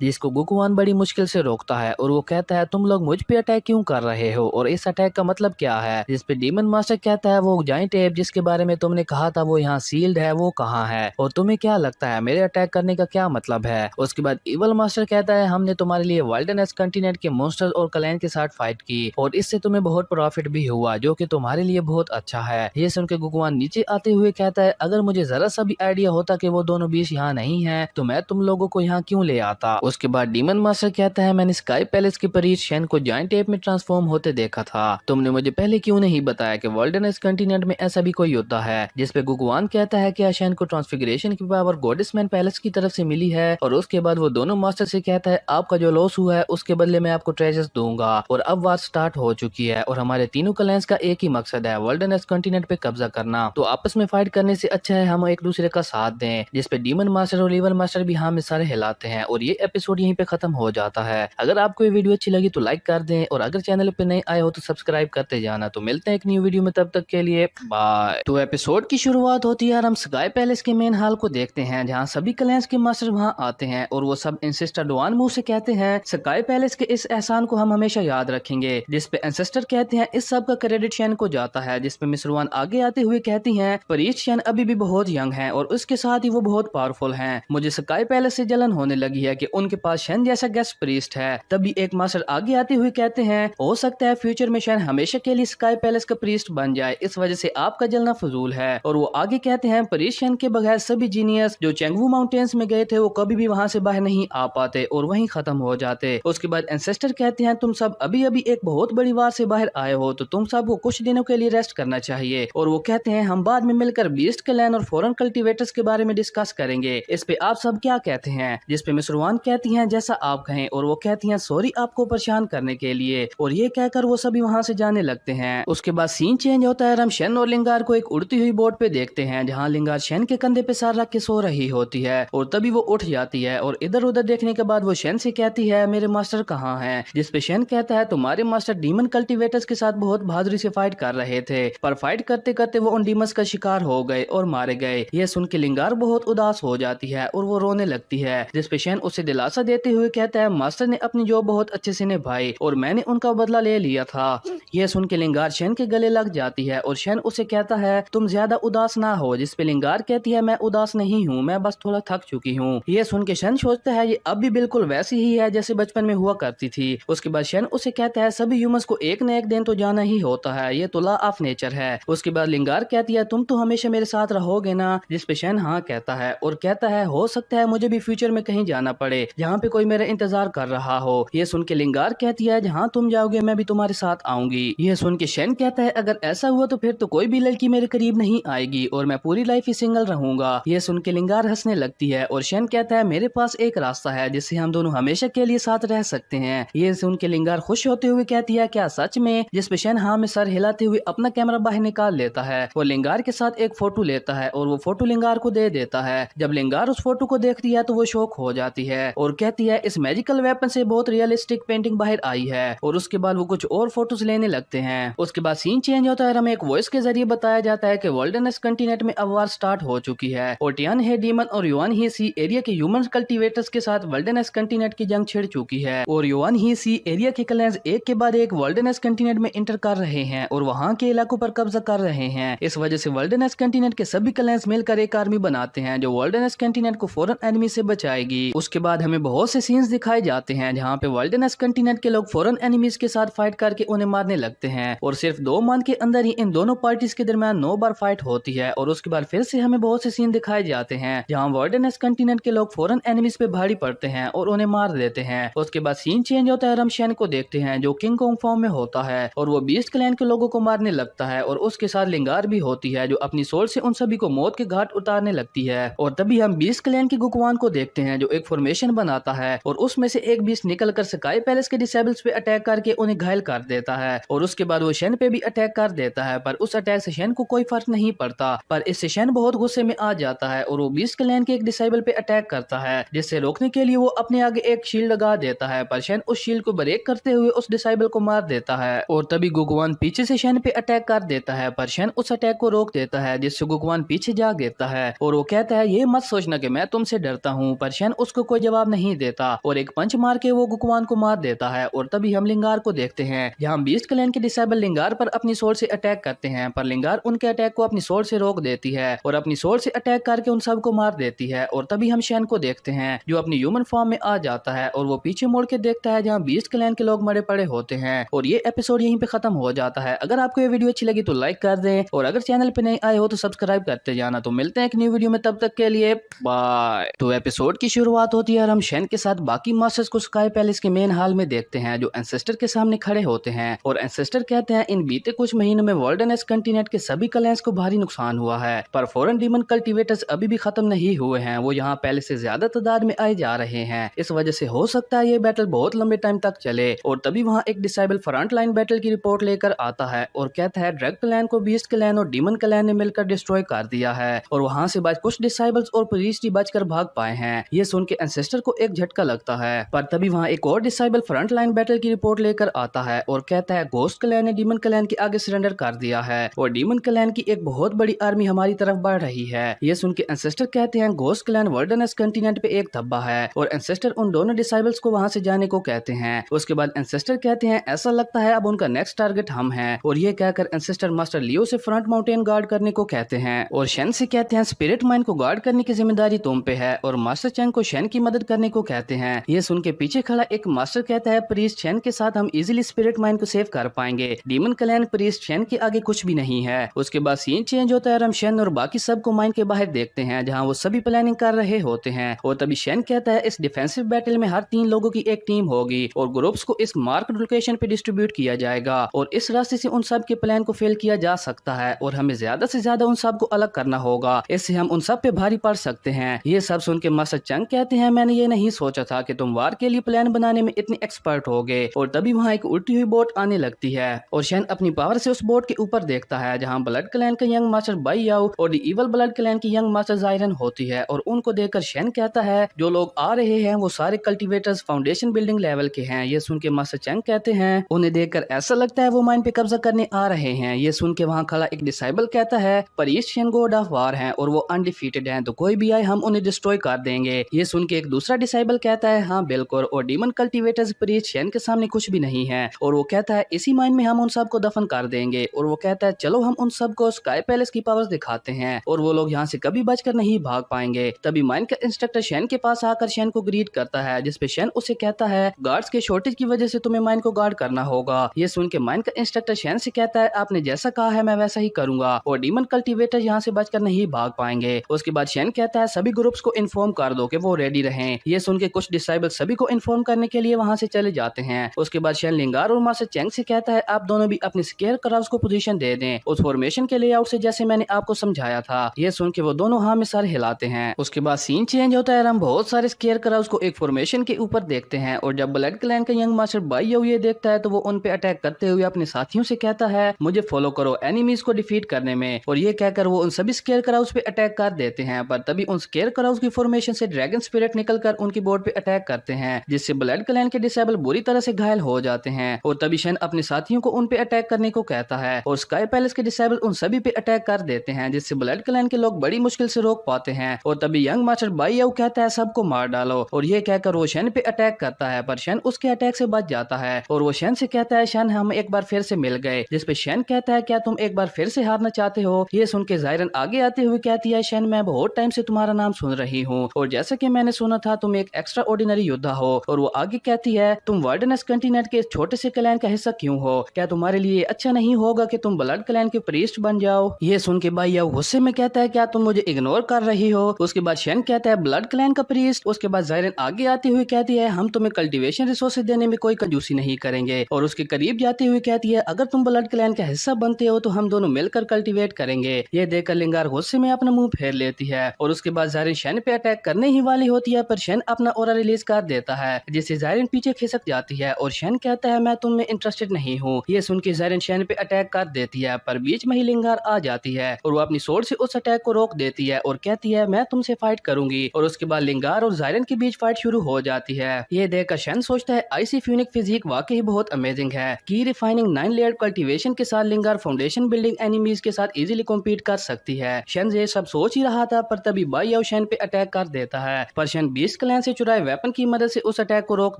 जिसको गुकवान बड़ी मुश्किल से रोकता है और वो कहता है तुम लोग मुझ पे अटैक क्यों कर रहे हो और इस अटैक का मतलब क्या है। जिस पे डीमन मास्टर कहता है वो जाइंट एप जिसके बारे में तुमने कहा था वो यहाँ सील्ड है वो कहाँ है और तुम्हें क्या लगता है मेरे अटैक करने का क्या मतलब है। उसके बाद इवल मास्टर कहता है हमने तुम्हारे लिए वाइल्डनेस कंटिनेंट के मॉन्स्टर्स और क्लैन के साथ फाइट की और इससे तुम्हें बहुत प्रॉफिट भी हुआ जो कि तुम्हारे लिए बहुत अच्छा है। ये सुनकर गुकवान नीचे आते हुए कहता है अगर मुझे जरा सा भी आइडिया होता कि वो दोनों बीच यहाँ नहीं है तो मैं तुम लोगों को यहाँ क्यों ले आता। उसके बाद डीमन मास्टर कहता है मैंने स्काई पैलेस के परीच शेन को जाइंट एप में ट्रांसफॉर्म होते देखा था, तुमने मुझे पहले क्यों नहीं बताया कि वाइल्डनेस कंटिनेंट में ऐसा भी कोई होता है। जिसपे गुकवान कहता है कि शेन को ट्रांसफिगरेशन की पावर गॉडेसमैन पैलेस की तरफ से मिली है और उसके बाद वो दोनों मास्टर से कहता है आपका जो लॉस हुआ है उसके बदले मैं आपको ट्रेजर्स दूंगा और अब वार स्टार्ट हो चुकी है और हमारे तीनों क्लैंस का एक ही मकसद है वाइल्डनेस कंटिनेंट पे कब्जा करना, तो आपस में फाइट करने से अच्छा है हम एक दूसरे का साथ दें। जिसपे डीमन मास्टर और इवल मास्टर भी हाँ में सारे हिलाते हैं और ये एपिसोड यहीं पे खत्म हो जाता है। अगर आपको ये वीडियो अच्छी लगी तो लाइक कर दें और अगर चैनल पे नए आए हो तो सब्सक्राइब करते जाना। तो मिलते हैं एक न्यू वीडियो में, तब तक के लिए बाय। तो एपिसोड की शुरुआत होती है और हम स्काई पैलेस के मेन हॉल को देखते हैं जहाँ सभी क्लैंस के मास्टर वहाँ आते हैं और वो सब एंसेस्टर डुआन मुंह से कहते हैं स्काई पैलेस के इस एहसान को हम हमेशा याद रखेंगे। जिसपे एंसेस्टर कहते हैं इस सब का क्रेडिट शेन को जाता है। जिसपे मिस रुआन आगे आते हुए कहती हैं परीच शेन अभी भी बहुत यंग हैं और उसके साथ ही वो बहुत पावरफुल हैं। मुझे स्काई पैलेस से जलन होने लगी है कि उनके पास शेन जैसा गेस्ट प्रीस्ट है। तभी एक मास्टर आगे आते हुए कहते हैं हो सकता है फ्यूचर में शेन हमेशा के लिए स्काई पैलेस का प्रीस्ट बन जाए, इस वजह से आपका जलना फजूल है। और वो आगे कहते हैं परीच शेन के बगैर सभी जीनियस जो चेंगवू माउंटेन्स में गए थे वो कभी भी वहां से बाहर नहीं आ पाते और वहीं खत्म हो जाते। उसके बाद एंसेस्टर कहते हैं तुम सब अभी अभी एक बहुत बड़ी वार से बाहर आए हो तो तुम सबको कुछ दिनों के लिए रेस्ट करना चाहिए। और वो कहते हैं हम बाद में मिलकर बीस्ट क्लैन और फॉरेन कल्टीवेटर्स के बारे में डिस्कस करेंगे, इस पे आप सब क्या कहते हैं। जिसपे मिस रुआन कहती हैं जैसा आप कहें और वो कहती हैं सॉरी आपको परेशान करने के लिए और ये कहकर वो सभी वहाँ से जाने लगते हैं। उसके बाद सीन चेंज होता है, हम शेन और लिंगार को एक उड़ती हुई बोट पे देखते हैं जहाँ लिंगार शेन के कंधे पे सर रख के सो रही होती है और तभी वो उठ जाती है और इधर उधर देखने के बाद वो शेन से कहती है मेरे मास्टर कहाँ हैं। जिसपे शेन कहता है तुम्हारे मास्टर डीमन कल्टीवेटर्स के साथ बहुत बहादुरी से फाइट कर रहे थे पर फाइट करते करते वो उन डीमंस का शिकार हो गए और मारे गए। ये सुन के लिंगार बहुत उदास हो जाती है और वो रोने लगती है। जिसपे शेन उसे दिलासा देते हुए कहता है मास्टर ने अपनी जॉब बहुत अच्छे से निभाई और मैंने उनका बदला ले लिया था। ये सुन के लिंगार शेन के गले लग जाती है और शेन उसे कहता है तुम ज्यादा उदास ना हो। जिसपे लिंगार कहती है मैं उदास नहीं हूँ, मैं बस थोड़ा थक चुकी हूँ। ये सुन के शेन सोचता है ये अब भी बिल्कुल वैसी ही है जैसे बचपन में हुआ करती थी। उसके बाद शेन उसे कहता है सभी ह्यूमंस को एक न एक दिन तो जाना ही होता है, ये तो लॉ ऑफ नेचर है। उसके बाद लिंगार कहती है तुम तो हमेशा मेरे साथ रहोगे ना। जिसपे शेन हाँ कहता है और कहता है हो सकता है मुझे भी फ्यूचर में कहीं जाना पड़े जहाँ पे कोई मेरा इंतजार कर रहा हो। ये सुन के लिंगार कहती है जहाँ तुम जाओगे मैं भी तुम्हारे साथ आऊंगी। ये सुन के शेन कहता है अगर ऐसा हुआ तो फिर तो कोई भी लड़की मेरे करीब नहीं आएगी और मैं पूरी लाइफ ही सिंगल रहूंगा। ये सुन के लिंगार हंसने लगती है और शेन कहता है मेरे पास एक रास्ता है जिससे हम दोनों हमेशा के लिए साथ रह सकते हैं। ये सुन के लिंगार खुश होते हुए कहती है क्या सच में। जिसपे शेन हाँ में सर हिलाते हुए अपना कैमरा बाहर निकाल लेता है और लिंगार के साथ एक फोटो लेता है और वो फोटो लिंगार को दे देता है। जब लिंगार उस फोटो को देखती है तो वो शॉक हो जाती है और कहती है इस मैजिकल वेपन से बहुत रियलिस्टिक पेंटिंग बाहर आई है और उसके बाद वो कुछ और फोटोज लेने लगते हैं। उसके बाद सीन चेंज होता है, हमें एक वॉइस के जरिए बताया जाता है कि वाइल्डनेस कंटिनेंट में अब वार स्टार्ट हो चुकी है और टियान हे डीमन और युआन ही सी एरिया के ह्यूमन कल्टीवेटर्स के साथ वाइल्डनेस कंटिनेंट की जंग छिड़ चुकी है और युआन ही सी एरिया के क्लैंस एक के बाद एक वाइल्डनेस कंटिनेंट में इंटर कर रहे हैं और वहाँ के इलाकों पर कब्जा कर रहे हैं। इस वजह से वाइल्डनेस कंटिनेंट के सभी क्लैंस मिलकर एक आर्मी बनाते हैं जो वाइल्डनेस कंटिनेंट को फॉरेन एनिमी से बचाएगी। उसके बाद हमें बहुत से सीन्स दिखाए जाते हैं जहाँ पे वाइल्डनेस कंटिनेंट के लोग फॉरेन एनिमीज के साथ फाइट करके उन्हें मारने लगते हैं और सिर्फ 2 मंथ के अंदर ही इन दोनों पार्टीज के दरमियान 9 बार फाइट होती है। और उसके बाद फिर से हमें बहुत से सीन दिखाए जाते हैं जहाँ वाइल्डनेस कंटिनेंट के लोग फॉरेन एनिमीज पे भारी पड़ते हैं और उन्हें मार देते हैं। उसके बाद सीन चेंज होता है, हम शेन को देखते हैं जो किंग कॉन्ग फॉर्म में होता है और वो बीस्ट क्लैन के लोगों को मारने लगता है और उसके साथ लिंगार भी होती है जो अपनी सोल से उन सभी को मौत के घाट उतारने लगती है। और तभी हम बीस्ट क्लैन के गुकवान को देखते हैं जो एक फॉर्मेशन बनाता है और उसमें से एक बीस्ट निकलकर स्काई पैलेस के डिसेबल्स पे अटैक करके उन्हें घायल कर देता है और उसके बाद वो शेन पे भी अटैक कर देता है पर उस अटैक से शेन को कोई फर्क नहीं पड़ता। पर इससे शेन बहुत गुस्से में आ जाता है और वो बीस्ट क्लैन के एक डिसेबल पे अटैक करता है जिससे रोकने के लिए वो अपने आगे एक शील्ड लगा देता है पर शेन उस शील्ड को ब्रेक करते हुए उस डिसेबल को मार देता है। और तभी गुकवान पीछे से शेन पे अटैक कर देता है पर शेन उस अटैक को रोक देता है जिससे गुकवान पीछे जा गिरता है और वो कहता है ये मत सोचना कि मैं तुमसे डरता हूँ। पर शन उसको कोई जवाब नहीं देता और एक पंच मार के वो गुकवान को मार देता है। और तभी हम लिंगार को देखते हैं जहाँ बीस्ट क्लैन के डिसेबल लिंगार पर अपनी सोर्ड से अटैक करते हैं, पर लिंगार उनके अटैक को अपनी सोर्ड से रोक देती है और अपनी सोर्ड से अटैक करके उन सबको मार देती है। और तभी हम शन को देखते हैं जो अपनी ह्यूमन फॉर्म में आ जाता है और वो पीछे मुड़ के देखता है जहाँ बीस्ट क्लैन के लोग मरे पड़े होते हैं। और ये एपिसोड यहीं पे खत्म हो जाता है। अगर आपको ये वीडियो अच्छी लगी तो लाइक कर दें और अगर चैनल पे नए आए हो तो सब्सक्राइब करते जाना। तो मिलते हैं एक न्यू वीडियो में, तब तक के लिए बाय। तो एपिसोड की शुरुआत होती है और हम शन के साथ बाकी मास्टर्स को स्काई पैलेस के मेन हॉल में देखते हैं जो एंसेस्टर के सामने खड़े होते हैं। और एंसेस्टर कहते हैं इन बीते कुछ महीनों में वर्ल्डनेस कंटिनेंट के सभी क्लैंस को भारी नुकसान हुआ है, पर फॉरेन डीमन कल्टीवेटर्स अभी भी खत्म नहीं हुए हैं। वो यहाँ पहले से ज्यादा तादाद में आए जा रहे हैं। इस वजह से हो सकता है ये बैटल बहुत लंबे टाइम तक चले। और तभी वहाँ एक डिसेबल फ्रंट लाइन बैटल की रिपोर्ट लेकर आता है और कहता है ड्रैग क्लैन को बीस्ट क्लैन और डीमन क्लैन ने मिलकर डिस्ट्रॉय कर दिया है और वहाँ से बच कुछ डिसेबल्स और प्रीस्ट ही बचकर भाग पाए हैं। ये सुन के एंसेस्टर को एक झटका लगता है, पर तभी वहाँ एक और डिसेबल फ्रंट लाइन बैटल की रिपोर्ट लेकर आता है और कहता है घोस्ट क्लैन ने डीमन क्लैन के आगे सरेंडर कर दिया है और डीमन क्लैन की एक बहुत बड़ी आर्मी हमारी तरफ बढ़ रही है। ये सुन के एंसेस्टर कहते हैं घोस्ट क्लैन वर्ल्डनेस कंटिनेंट पे एक धब्बा है और एंसेस्टर उन दोनों डिसेबल्स को वहाँ से जाने को कहते हैं। उसके बाद एंसेस्टर कहते हैं ऐसा लगता है अब उनका नेक्स्ट टारगेट हम हैं। और ये कहकर एंसेस्टर मास्टर लियो से फ्रंट माउंटेन गार्ड करने को कहते हैं और शन से कहते हैं स्पिरिट माइन को गार्ड करने की जिम्मेदारी तुम पे है और मास्टर चैंग को शन की मदद करने को कहते हैं। ये सुन के पीछे खड़ा एक मास्टर कहता है प्रीस्ट शन के साथ हम इजीली स्पिरिट माइन को सेव कर पाएंगे। डीमन क्लैन प्रीस्ट शन के आगे कुछ भी नहीं है। उसके बाद सीन चेंज होता है और हम शन और बाकी सबको माइन के बाहर देखते हैं जहाँ वो सभी प्लानिंग कर रहे होते हैं। और तभी शन कहता है इस डिफेंसिव बैटल में हर 3 लोगों की एक टीम होगी और ग्रुप्स को इस मार्क लोकेशन पे डिस्ट्रीब्यूट किया जाएगा और इस रास्ते से उन सब के प्लान को फेल किया जा सकता है और हमें ज्यादा से ज्यादा उन सब को अलग करना होगा, इससे हम उन सब पे भारी पड़ सकते हैं। ये सब सुन के मास्टर चंग कहते हैं मैंने ये नहीं सोचा था कि तुम वार के लिए प्लान बनाने में इतने एक्सपर्ट होगे। और तभी वहाँ एक उल्टी हुई बोट आने लगती है और शन अपनी पावर से उस बोट के ऊपर देखता है जहाँ ब्लड क्लैन का यंग मास्टर बाई याओ और द इवल ब्लड क्लैन की यंग मास्टर जायरन होती है। और उनको देखकर शन कहता है जो लोग आ रहे हैं वो सारे कल्टीवेटर्स फाउंडेशन बिल्डिंग लेवल के हैं। ये सुन के मास्टर चंग कहते हैं उन्हें देखकर ऐसा लगता है वो माइन पे कब्जा करने आ रहे हैं। ये सुन के वहाँ खड़ा एक डिसेबल कहता है पर ईस्ट शन गॉड ऑफ वार हैं और वो अनडिफीटेड हैं, तो कोई भी आए हम उन्हें डिस्ट्रॉय कर देंगे। ये सुन के एक दूसरा डिसेबल कहता है हाँ बिल्कुल, और डीमन कल्टीवेटर्स प्रीस्ट शन के सामने कुछ भी नहीं है और वो कहता है इसी माइन में हम उन सब को दफन कर देंगे। और वो कहता है चलो हम उन सब को स्काई पैलेस की पावर्स दिखाते हैं और वो लोग यहाँ से कभी बचकर नहीं भाग पाएंगे। तभी माइन का इंस्ट्रक्टर शन के पास आकर शन को ग्रीट करता है जिसपे शन उसे कहता है गार्ड्स के शॉर्टेज की वजह से तुम्हें माइन को गार्ड करना होगा। ये सुन के माइन का इंस्ट्रक्टर शन से कहता है आपने जैसा कहा है मैं वैसा ही करूंगा और डीमन कल्टीवेटर यहाँ से बचकर नहीं भाग पाएंगे। उसके बाद शन कहता है सभी ग्रुप्स को इन्फॉर्म कर दो कि वो रेडी रहें। ये सुन के कुछ डिसेबल सभी को इन्फॉर्म करने के लिए वहाँ से चले जाते हैं। उसके बाद शन लिंगार और मास्टर चेंग से कहता है आप दोनों भी अपने स्केयर क्राउस को पोजीशन दे दें उस फॉर्मेशन के लेआउट से जैसे मैंने आपको समझाया था। ये सुन के वो दोनों हाँ में सर हिलाते हैं। उसके बाद सीन चेंज होता है और हम बहुत सारे स्केयर क्राउस को एक फॉर्मेशन के ऊपर देखते हैं और जब ब्लड क्लैन का यंग मास्टर बाई याओ ये देखता है तो वो उन पे अटैक करते हुए अपने साथियों से कहता है मुझे फॉलो करो एनिमीज को डिफीट करने में। और ये कहकर वो उन सभी स्केयर क्राउस पे अटैक कर देते हैं, पर तभी उन स्केयर क्राउस की फॉर्मेशन से ड्रैगन स्पिरिट निकलकर उनकी बोर्ड पे अटैक करते हैं जिससे ब्लड क्लैन के डिसेबल बुरी तरह से घायल हो जाते हैं। और तभी शन अपने साथियों को उन पे अटैक करने को कहता है और स्काई पैलेस के डिसेबल उन सभी पे अटैक कर देते हैं जिससे ब्लड क्लैन के लोग बड़ी मुश्किल से रोक पाते हैं। और तभी यंग मास्टर बाई याओ कहता है सबको मार डालो और ये कहकर वो शन पे अटैक करता है, पर शन उसके अटैक से बच जाता है और वो शन से कहता है शन हम एक बार फिर से मिल गए। जिसपे शन कहता है क्या तुम एक बार फिर से हारना चाहते हो। ये सुन के जायरन आगे आते हुए कहती है शन मैं बहुत टाइम से तुम्हारा नाम सुन रही हूँ और जैसा कि मैंने सुना था तुम एक एक्स्ट्रा ऑर्डिनरी योद्धा हो। और वो आगे कहती है तुम वर्ल्डनेस कंटिनेंट के छोटे से क्लैन का हिस्सा क्यों हो, क्या तुम्हारे लिए अच्छा नहीं होगा कि तुम ब्लड क्लैन के प्रीस्ट बन जाओ। ये सुन के बाई याओ गुस्से में कहता है क्या तुम मुझे इग्नोर कर रही हो। उसके बाद शन कहता है ब्लड क्लैन का प्रीस्ट। उसके बाद जायरन आगे आती हुई कहती है हम तुम्हें कल्टीवेशन रिसोर्सेज देने में कोई कंजूसी नहीं करेंगे और उसके करीब जाते हुए कहती है अगर तुम ब्लड क्लैन का हिस्सा बनते हो तो हम दोनों मिलकर कल्टीवेट करेंगे। ये देखकर लिंगार गुस्से में अपना मुंह फेर लेती है और उसके बाद जायरन शन पे अटैक करने ही वाली होती है, पर शन अपना ऑरा रिलीज कर देता है जिससे जायरन पीछे खिसक जाती है और शन कहता है मैं तुम में इंटरेस्टेड नहीं हूँ। ये सुन के जायरन शन पे अटैक कर देती है, पर बीच में ही लिंगार आ जाती है और वो अपनी सोर्ड से उस अटैक को रोक देती है और कहती है मैं तुमसे फाइट करूंगी। और उसके बाद लिंगार और जायरन के बीच फाइट शुरू हो जाती है। ये देखकर शन सोचता है आईसी फ्यूनिक फिजिक वाकई बहुत अमेजिंग है। की रिफाइनिंग 9 लेयर कल्टीवेशन के साथ लिंगार फाउंडेशन बिल्डिंग एनिमीज के साथ इजीली कॉम्पीट कर सकती है। शन ये सब सोच ही रहा था, पर तभी बाई याओ शेन पे अटैक कर देता है, पर शेन बीस्ट क्लैन से चुराए वेपन की मदद से उस अटैक को रोक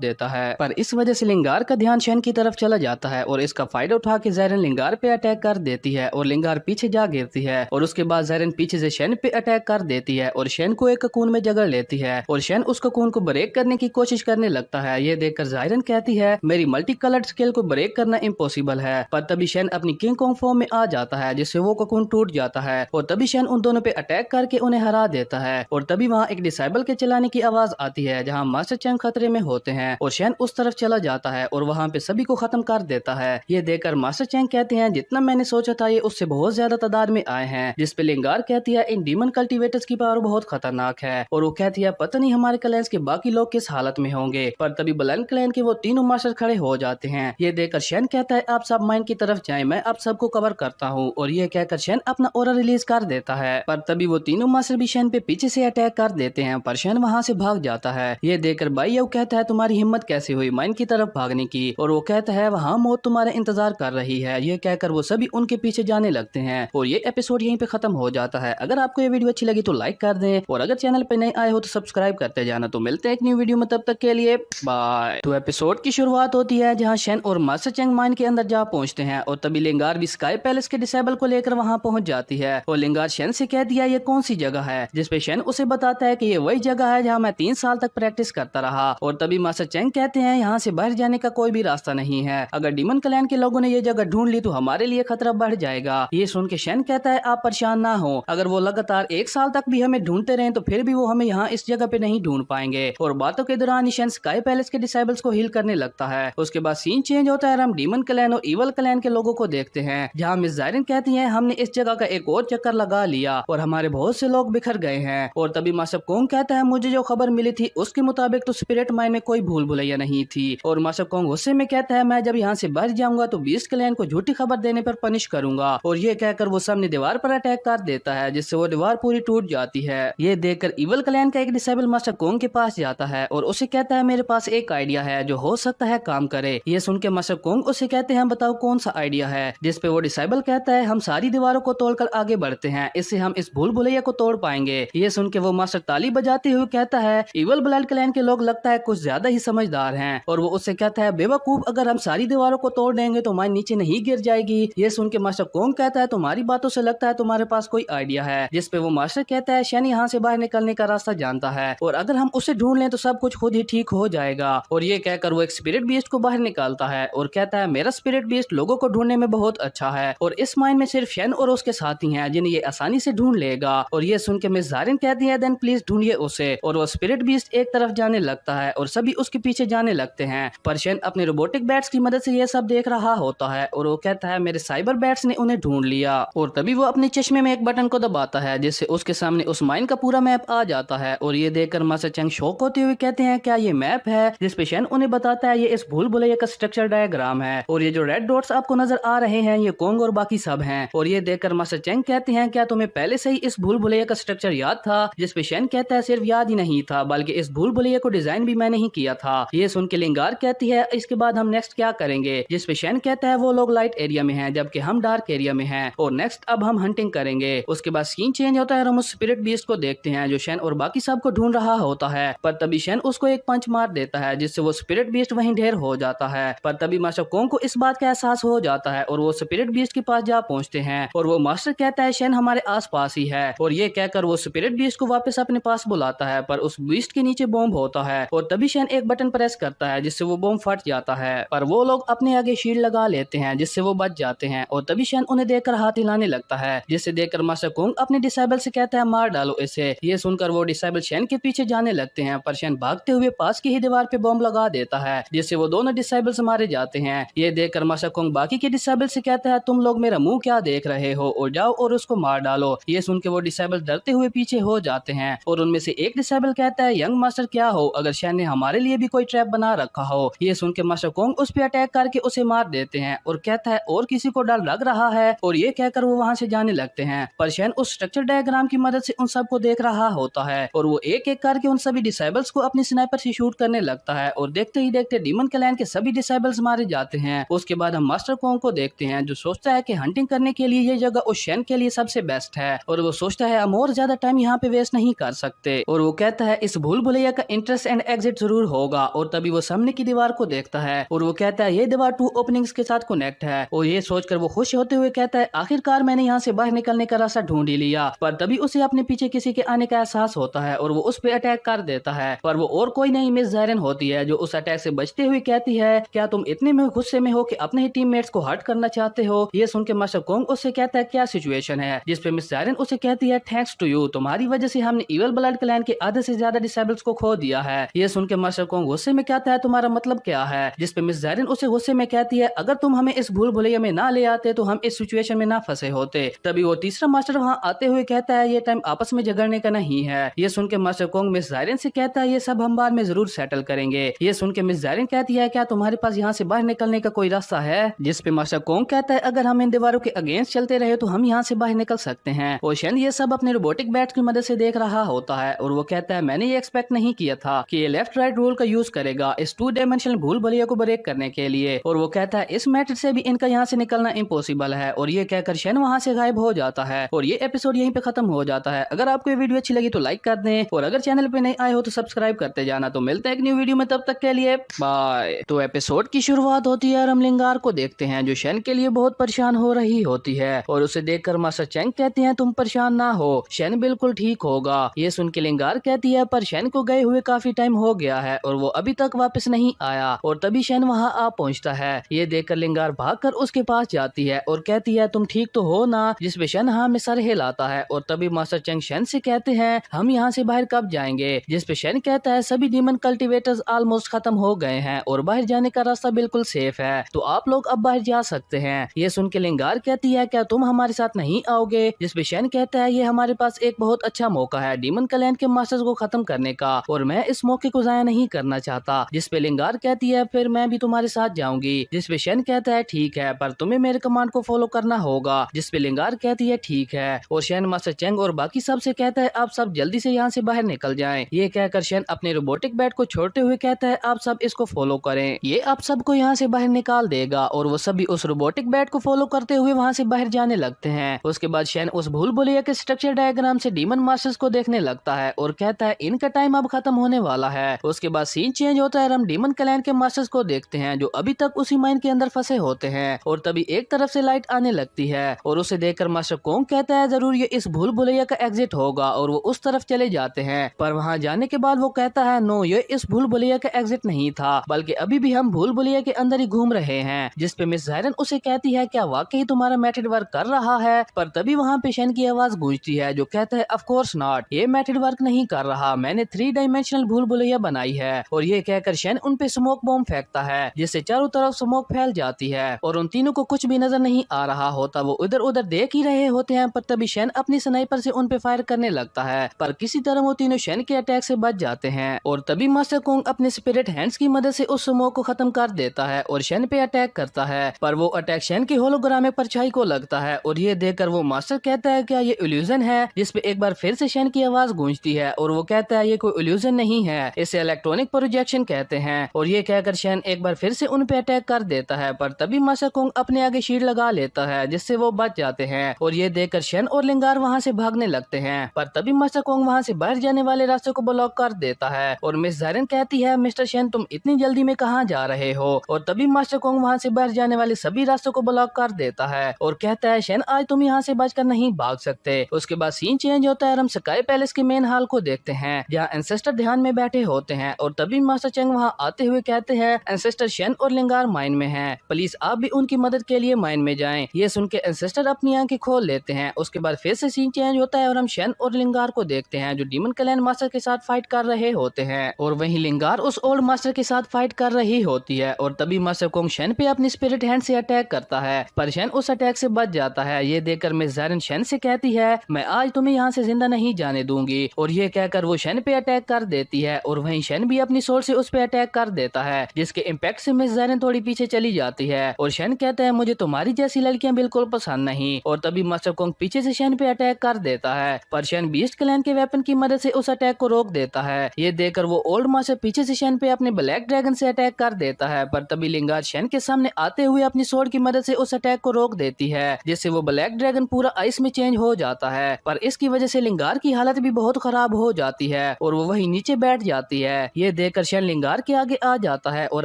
देता है। पर इस वजह से लिंगार का ध्यान शेन की तरफ चला जाता है और इसका फायदा उठा के ज़ायरन लिंगार पे अटैक कर देती है और लिंगार पीछे जा गिरती है और उसके बाद ज़ायरन पीछे से शेन पे अटैक कर देती है और शेन को एक ककून में जगड़ लेती है और शेन उस ककून को ब्रेक करने की कोशिश करने लगता है। ये देखकर ज़ायरन कहती है मेरी मल्टी कलर्ड स्केल को ब्रेक करना इम्पॉसिबल है, पर तभी शेन अपनी किंग कॉन्ग फॉर्म में आ जाता है जिससे वो ककून टूट जाता है और तभी शेन उन दोनों पे अटैक करके उन्हें हरा देता है और तभी वहाँ एक डिसेबल के चलाने की आवाज आती है जहाँ मास्टर चैंग खतरे में होते हैं और शेन उस तरफ चला जाता है और वहाँ पे सभी को खत्म कर देता है। ये देखकर मास्टर चैंग कहते हैं जितना मैंने सोचा था ये उससे बहुत ज्यादा तादाद में आए हैं, जिसपे लिंगार कहती है इन डीमन कल्टीवेटर्स की पावर बहुत खतरनाक है और वो कहती है पता नहीं हमारे क्लैंस के बाकी लोग किस हालत में होंगे। पर तभी ब्लैंक क्लैन के वो तीनों मास्टर खड़े हो जाते हैं। ये देखकर शेन कहता है आप सब माइन की तरफ जाएं, मैं आप सबको कवर करता हूँ और ये कहकर शेन अपना ऑरा रिलीज कर देता है। पर तभी वो तीनों मास्टर भी शेन पे पीछे से अटैक कर देते हैं पर शेन वहाँ से भाग जाता है। ये देखकर बाइयो कहता है तुम्हारी हिम्मत कैसे हुई माइन की तरफ भागने की, और वो कहता है वहाँ मौत तुम्हारा इंतजार कर रही है। ये कहकर वो सभी उनके पीछे जाने लगते हैं और ये एपिसोड यहीं पे खत्म हो जाता है। अगर आपको ये वीडियो अच्छी लगी तो लाइक कर दें और अगर चैनल पे नए आए हो तो सब्सक्राइब करते जाना। तो मिलते हैं एक न्यू वीडियो में, तब तक के लिए बाय। तो एपिसोड की शुरुआत होती है जहाँ शेन और मास्टर चैंग माइन के अंदर जा पहुंचते हैं और तभी लिंगार भी स्काई पैलेस के डिसेबल को लेकर वहाँ पहुंच जाती है और लिंगार शेन से कह दिया ये कौन सी जगह है, जिसपे शेन उसे बताता है कि ये वही जगह है जहाँ मैं 3 साल तक प्रैक्टिस करता रहा। और तभी मास्टर चैंग कहते हैं यहाँ से बाहर जाने का कोई भी रास्ता नहीं है, अगर डीमन क्लैन के लोगों ने ये जगह ढूंढ ली तो हमारे लिए खतरा बढ़ जाएगा। ये सुन के शेन कहता है आप परेशान ना हो, अगर वो लगातार 1 साल तक भी हमें ढूंढते रहे तो फिर भी वो हमें यहाँ इस जगह पे नहीं ढूंढ पाएंगे। और बातों के दौरान शेन स्काई पैलेस के डिसेबल्स को हील करने लगता है। उसके बाद सीन चेंज होता है और हम डीमन क्लैन और इवल क्लैन के लोगों को देखते हैं जहाँ मिस ज़ायरन कहती है हमने इस जगह का एक और चक्कर लगा लिया और हमारे बहुत से लोग बिखर गए हैं। और तभी मास्टर कोंग कहता है मुझे जो खबर मिली थी उसके मुताबिक तो स्पिरिट माइन में कोई भूल भुलैया नहीं थी। और मास्टर कोंग गुस्से में कहता है मैं जब यहाँ से बाहर जाऊंगा तो बीस्ट क्लैन को झूठी खबर देने पर पनिश करूंगा। और ये कहकर वो सामने दीवार पर अटैक कर देता है जिससे वो दीवार पूरी टूट जाती है। ये देखकर इवल क्लैन का एक डिसेबल मास्टर कोंग के पास जाता है और उसे कहता है मेरे पास एक आइडिया है जो हो सकता है काम करे। ये सुन के मास्टर कोंग उसे कहते हैं बताओ कौन सा आइडिया है, जिसपे वो डिसेबल कहता है हम सारी दीवारों को तोड़कर आगे बढ़ते हैं, इससे हम इस भूल भुलैया को तोड़ पाएंगे। ये सुन के वो मास्टर ताली बजाते हुए कहता है इवल ब्लड क्लैन के लोग लगता है कुछ ज्यादा ही समझदार हैं। और वो उससे कहता है बेवकूफ अगर हम सारी दीवारों को तोड़ देंगे तो माइन नीचे नहीं गिर जाएगी। ये सुन के मास्टर कोंग कहता है तुम्हारी बातों से लगता है तुम्हारे पास कोई आइडिया है, जिसपे वो मास्टर कहता है शेन यहाँ से बाहर निकलने का रास्ता जानता है और अगर हम उसे ढूंढ लें तो सब कुछ खुद ही ठीक हो जाएगा। और ये कहकर वो एक स्पिरिट बीस्ट को बाहर निकालता है और कहता है मेरा स्पिरिट बीस्ट लोगों को ढूंढने में बहुत अच्छा है और इस माइन में सिर्फ शेन और उसके साथी हैं जिन्हें ये आसानी से ढूंढ लेगा। और ये सुन के मिस ज़ायरन कहती है देन प्लीज ढूंढिए उसे। और वो स्पिरिट बीस्ट एक तरफ जाने लगता है और सभी उसके पीछे जाने लगते हैं, पर शेन अपने रोबोटिक बैट्स की मदद से ये सब देख रहा होता है और वो कहता है मेरे साइबर बैट्स ने उन्हें ढूंढ लिया। और तभी वो अपने चश्मे में एक बटन को दबाता है जिससे उसके सामने उस माइन का पूरा मैप आ जाता है। और ये देखकर मास्टर चैंग शॉक होते हुए कहते हैं क्या ये मैप है, जिसपे शेन उन्हें बताता है ये इस भूल भुलैया का स्ट्रक्चर डायग्राम है और ये जो रेड डॉट्स आपको नजर आ रहे हैं ये कोंग और बाकी सब हैं। और ये देखकर मास्टर चैंग कहते हैं क्या तुम्हें पहले से ही इस भूल भुलैया का स्ट्रक्चर याद था, जिसपे शेन कहता है सिर्फ याद ही नहीं था बल्कि इस भूल भुलैया को डिजाइन भी मैंने ही किया था। ये सुन के लिंगार कहती है इसके बाद हम नेक्स्ट क्या करेंगे, जिसपे शेन कहता है वो लोग लाइट एरिया में हैं जबकि हम डार्क एरिया में हैं और नेक्स्ट अब हम हंटिंग करेंगे। उसके बाद सीन चेंज होता है और हम उस स्पिरिट बीस्ट को देखते हैं जो शेन और बाकी सब को ढूंढ रहा होता है, पर तभी शेन उसको एक पंच मार देता है जिससे वो स्पिरिट बीस्ट वहीं ढेर हो जाता है। पर तभी मास्टर कोंग को इस बात का एहसास हो जाता है और वो स्पिरिट बीस्ट के पास जा पहुंचते हैं और वो मास्टर कहता है शेन हमारे आसपास ही है। और ये कहकर वो स्पिरिट बीस्ट को वापस अपने पास बुलाता है, पर उस बीस्ट के नीचे बॉम्ब होता है और तभी शेन एक बटन प्रेस करता है जिससे वो बॉम्ब फट जाता है, पर वो लोग अपने आगे शील्ड लगा लेते हैं जिससे वो बच जाते हैं। और तभी शेन उन्हें देखकर हाथ हिलाने लगता है जिससे देखकर मास्टर कोंग अपने डिसेबल से कहता है मार डालो इसे। ये सुनकर वो डिसेबल शेन के पीछे जाने लगते हैं, पर शेन भागते हुए पास की ही दीवार पे बॉम्ब लगा देता है जिससे वो दोनों डिसेबल्स मारे जाते हैं। ये देखकर मास्टर कोंग बाकी के डिसेबल से कहता है तुम लोग मेरा मुंह क्या देख रहे हो और जाओ और उसको मार डालो। ये सुन के वो डिसेबल डरते हुए पीछे हो जाते हैं और उनमें से एक डिसेबल कहता है यंग मास्टर क्या हो, अगर शेन ने हमारे लिए भी कोई ट्रैप बना रखा हो। ये सुन के मास्टर कोंग उस पे अटैक करके उसे मार देते हैं और कहता है और किसी को डर लग रहा है। और ये कहकर वो वहाँ से जाने लगते हैं, पर शेन उस स्ट्रक्चर डायग्राम की मदद से उन सबको देख रहा होता है और वो एक एक करके उन सभी डिसेबल्स को अपनी स्नाइपर से शूट करने लगता है और देखते ही देखते डीमन क्लैन के सभी डिसेबल्स मारे जाते हैं। उसके बाद हम मास्टर कोंग को देखते हैं जो सोचता है कि हंटिंग करने के लिए ये जगह उस शेन के लिए सबसे बेस्ट है और वो सोचता है हम और ज्यादा टाइम यहाँ यहाँ पे वेस्ट नहीं कर सकते। और वो कहता है इस भूल भुलैया का इंट्रेंस एंड एग्जिट जरूर होगा। और तभी वो सामने की दीवार को देखता है और वो कहता है ये दीवार 2 ओपनिंग्स के साथ कनेक्ट है। और ये सोचकर वो खुश होते हुए कहता है आखिरकार मैंने यहाँ से बाहर निकलने का रास्ता ढूंढ ही लिया। पर तभी उसे अपने पीछे किसी के आने का एहसास होता है और वो उस पे अटैक कर देता है। पर वो और कोई नहीं मिस ज़ायरन होती है जो उस अटैक से बचते हुए कहती है क्या तुम इतने में गुस्से में हो कि अपने ही टीममेट्स को हर्ट करना चाहते हो। ये सुन के मास्टर कोंग उससे कहता है क्या सिचुएशन है, जिस पे मिस ज़ायरन उसे कहती है थैंक्स टू यू, तुम्हारी वजह से हमने इवल ब्लड क्लैन के आधे से ज्यादा डिसेबल्स को खो दिया है। ये सुन के मास्टर कोंग गुस्से में कहता है तुम्हारा मतलब क्या है, जिस पे मिस ज़ायरन उसे गुस्से में कहती है अगर तुम हमें इस भूल भुलैया में ना ले आते तो हम इस सिचुएशन में ना फंसे होते। तभी वो तीसरा मास्टर वहाँ आते हुए कहता है ये टाइम आपस में झगड़ने का नहीं है। ये सुन के मास्टर कोंग मिस ज़ायरन से कहता है ये सब हम बाद में जरूर सेटल करेंगे। ये सुन के मिस ज़ायरन कहती है क्या तुम्हारे पास यहाँ से बाहर निकलने का कोई रास्ता है, जिस पे मास्टर कोंग कहता है अगर हम इन दीवारों के अगेंस्ट चलते रहे तो हम यहाँ से बाहर निकल सकते हैं। ओशन ये सब अपने रोबोटिक बैट की मदद से देख रहा होता है और वो कहता है मैंने ये एक्सपेक्ट नहीं किया था कि ये लेफ्ट राइट रूल का यूज करेगा इस 2 डायमेंशनल भूल भुलैया को ब्रेक करने के लिए। और वो कहता है इस मेथड से भी इनका यहाँ से निकलना इम्पॉसिबल है। और ये कहकर शेन वहाँ से गायब हो जाता है और ये एपिसोड यहीं पे खत्म हो जाता है। अगर आपको ये वीडियो अच्छी लगी तो लाइक कर दें और अगर चैनल पे नए आए हो तो सब्सक्राइब करते जाना। तो मिलते हैं एक न्यू वीडियो में, तब तक के लिए बाय। तो एपिसोड की शुरुआत होती है और हम लिंगार को देखते हैं जो शेन के लिए बहुत परेशान हो रही होती है और उसे देखकर मास्टर चेंग कहते हैं तुम परेशान ना हो, शेन बिल्कुल ठीक होगा। ये सुन के लिंगार कहती है पर शेन को गए हुए काफी टाइम हो गया है और वो अभी तक वापस नहीं आया। और तभी शेन वहाँ आ पहुँचता है। ये देखकर लिंगार भागकर उसके पास जाती है और कहती है तुम ठीक तो हो ना, जिसपे शेन हाँ में सर हिलाता है। और तभी मास्टर चेंग शेन से कहते हैं हम यहाँ से बाहर कब जाएंगे, जिसपे शेन कहता है सभी डीमन कल्टीवेटर्स ऑलमोस्ट खत्म हो गए हैं और बाहर जाने का रास्ता बिल्कुल सेफ है तो आप लोग अब बाहर जा सकते हैं। ये सुन के लिंगार कहती है क्या तुम हमारे साथ नहीं आओगे, जिसपे शेन कहता है ये हमारे पास एक बहुत अच्छा मौका है डीमन क्लैन के मास्टर्स को खत्म करने का और मैं इस मौके को जाया नहीं करना चाहता। जिसपे लिंगार कहती है फिर मैं भी तुम्हारे साथ जाऊंगी। जिसपे शेन कहता है ठीक है पर तुम्हें मेरे कमांड को फॉलो करना होगा। जिसपे लिंगार कहती है ठीक है और शेन मास्टर चेंग और बाकी सब से कहता है आप सब जल्दी से यहाँ से बाहर निकल जाएं। ये कहकर शेन अपने रोबोटिक बैट को छोड़ते हुए कहता है आप सब इसको फॉलो करें, ये आप सबको यहाँ से बाहर निकाल देगा। और वो सभी उस रोबोटिक बैट को फॉलो करते हुए वहाँ से बाहर जाने लगते हैं। उसके बाद शेन उस भूल भुलैया के स्ट्रक्चर डायग्राम से डीमन मास्टर्स को देखने लगता है और कहता है इनका टाइम अब खत्म होने वाला है। उसके बाद सीन चेंज होता है, हम डीमन क्लैन के मास्टर्स को देखते हैं जो अभी तक उसी माइन के अंदर फंसे होते हैं। और तभी एक तरफ से लाइट आने लगती है और उसे देखकर मास्टर कोंग कहता है जरूर ये इस भूल भुलैया का एग्जिट होगा और वो उस तरफ चले जाते हैं। पर वहाँ जाने के बाद वो कहता है नो ये इस भूल भुलैया का एग्जिट नहीं था बल्कि अभी भी हम भूल भुलैया के अंदर ही घूम रहे हैं। जिसपे मिस ज़ायरन उसे कहती है क्या वाकई तुम्हारा मेथड वर्क कर रहा है। पर तभी वहाँ पे शेन की आवाज गूंजती है जो कहता है ऑफ कोर्स नॉट, ये मेथड वर्क नहीं कर रहा, मैंने 3 डायमेंशनल भूल भुलैया बनाई है। और ये कहकर शेन उन पे स्मोक बॉम्ब फेंकता है जिससे चारों तरफ स्मोक फैल जाती है और उन तीनों को कुछ भी नजर नहीं आ रहा होता। वो इधर उधर देख ही रहे होते हैं। पर तभी शेन अपनी स्नाइपर से उन पे फायर करने लगता है पर किसी तरह वो तीनों शेन के अटैक से बच जाते हैं। और तभी मास्टर कोंग अपने स्पिरिट हैंड्स की मदद से उस स्मोक को खत्म कर देता है और शेन पे अटैक करता है। पर वो अटैक शेन की होलोग्रामिक परछाई को लगता है और ये देखकर वो मास्टर कहता है क्या ये इल्यूजन है, जिसपे एक बार फिर से शेन की आवाज गूंजती है और वो कहता है ये कोई इल्यूजन नहीं है, इसे इलेक्ट्रॉनिक प्रोजेक्शन कहते हैं। और ये कहकर शेन एक बार फिर से उन पे अटैक कर देता है पर तभी मास्टर कोंग अपने आगे शील्ड लगा लेता है जिससे वो बच जाते हैं। और ये देखकर शेन और लिंगार वहाँ से भागने लगते हैं पर तभी मास्टर कोंग वहाँ से बाहर जाने वाले रास्ते को ब्लॉक कर देता है। और मिस ज़ायरन कहती है मिस्टर शेन तुम इतनी जल्दी में कहाँ जा रहे हो। और तभी मास्टर कोंग वहाँ से बाहर जाने वाले सभी रास्तों को ब्लॉक कर देता है और कहता है शेन आज तुम यहाँ से बचकर नहीं भाग सकते। उसके बाद सीन चेंज होता है, हम स्काई पैलेस के मेन हॉल को देखते हैं जहाँ एंसेस्टर ध्यान में बैठे होते हैं। और तभी मास्टर चेंग वहाँ आते हुए कहते हैं एंसेस्टर शेन और लिंगार माइन में हैं, प्लीज आप भी उनकी मदद के लिए माइन में जाएं। ये सुन के एंसेस्टर अपनी आंखें खोल लेते हैं। उसके बाद फिर से सीन चेंज होता है और हम शेन और लिंगार को देखते हैं जो डीमन क्लैन मास्टर के साथ फाइट कर रहे होते हैं और वहीं लिंगार उस ओल्ड मास्टर के साथ फाइट कर रही होती है। और तभी मास्टर कोंग शेन पे अपनी स्पिरिट हैंड से अटैक करता है पर शेन उस अटैक से बच जाता है। ये देखकर मिस ज़ायरन शेन से कहती है मैं आज तुम्हें यहाँ से जिंदा नहीं जाने दूंगी। और ये कहकर वो शेन पे अटैक कर देती है और वहीं शेन भी अपनी सोर्ड से उस पे अटैक कर देता है जिसके इम्पैक्ट से मिस ज़ायरन थोड़ी पीछे चली जाती है। और शेन कहता है मुझे तुम्हारी जैसी लड़कियां बिल्कुल पसंद नहीं। और तभी मास्टर कोंग पीछे से शेन पे अटैक कर देता है पर शेन बीस्ट क्लैन के वेपन की मदद से उस अटैक को रोक देता है। ये देखकर वो ओल्ड मास्टर पीछे से शेन पे अपने ब्लैक ड्रैगन से अटैक कर देता है पर तभी लिंगार शेन के सामने आते हुए अपनी सोर्ड की मदद से उस अटैक को रोक देती है जिससे वो ब्लैक ड्रैगन पूरा आइस में चेंज हो जाता है। पर इसकी वजह से लिंगार की हालत भी बहुत खराब हो जाती है और वो वहीं नीचे बैठ जाती है। ये देखकर शेन लिंगार के आगे आ जाता है और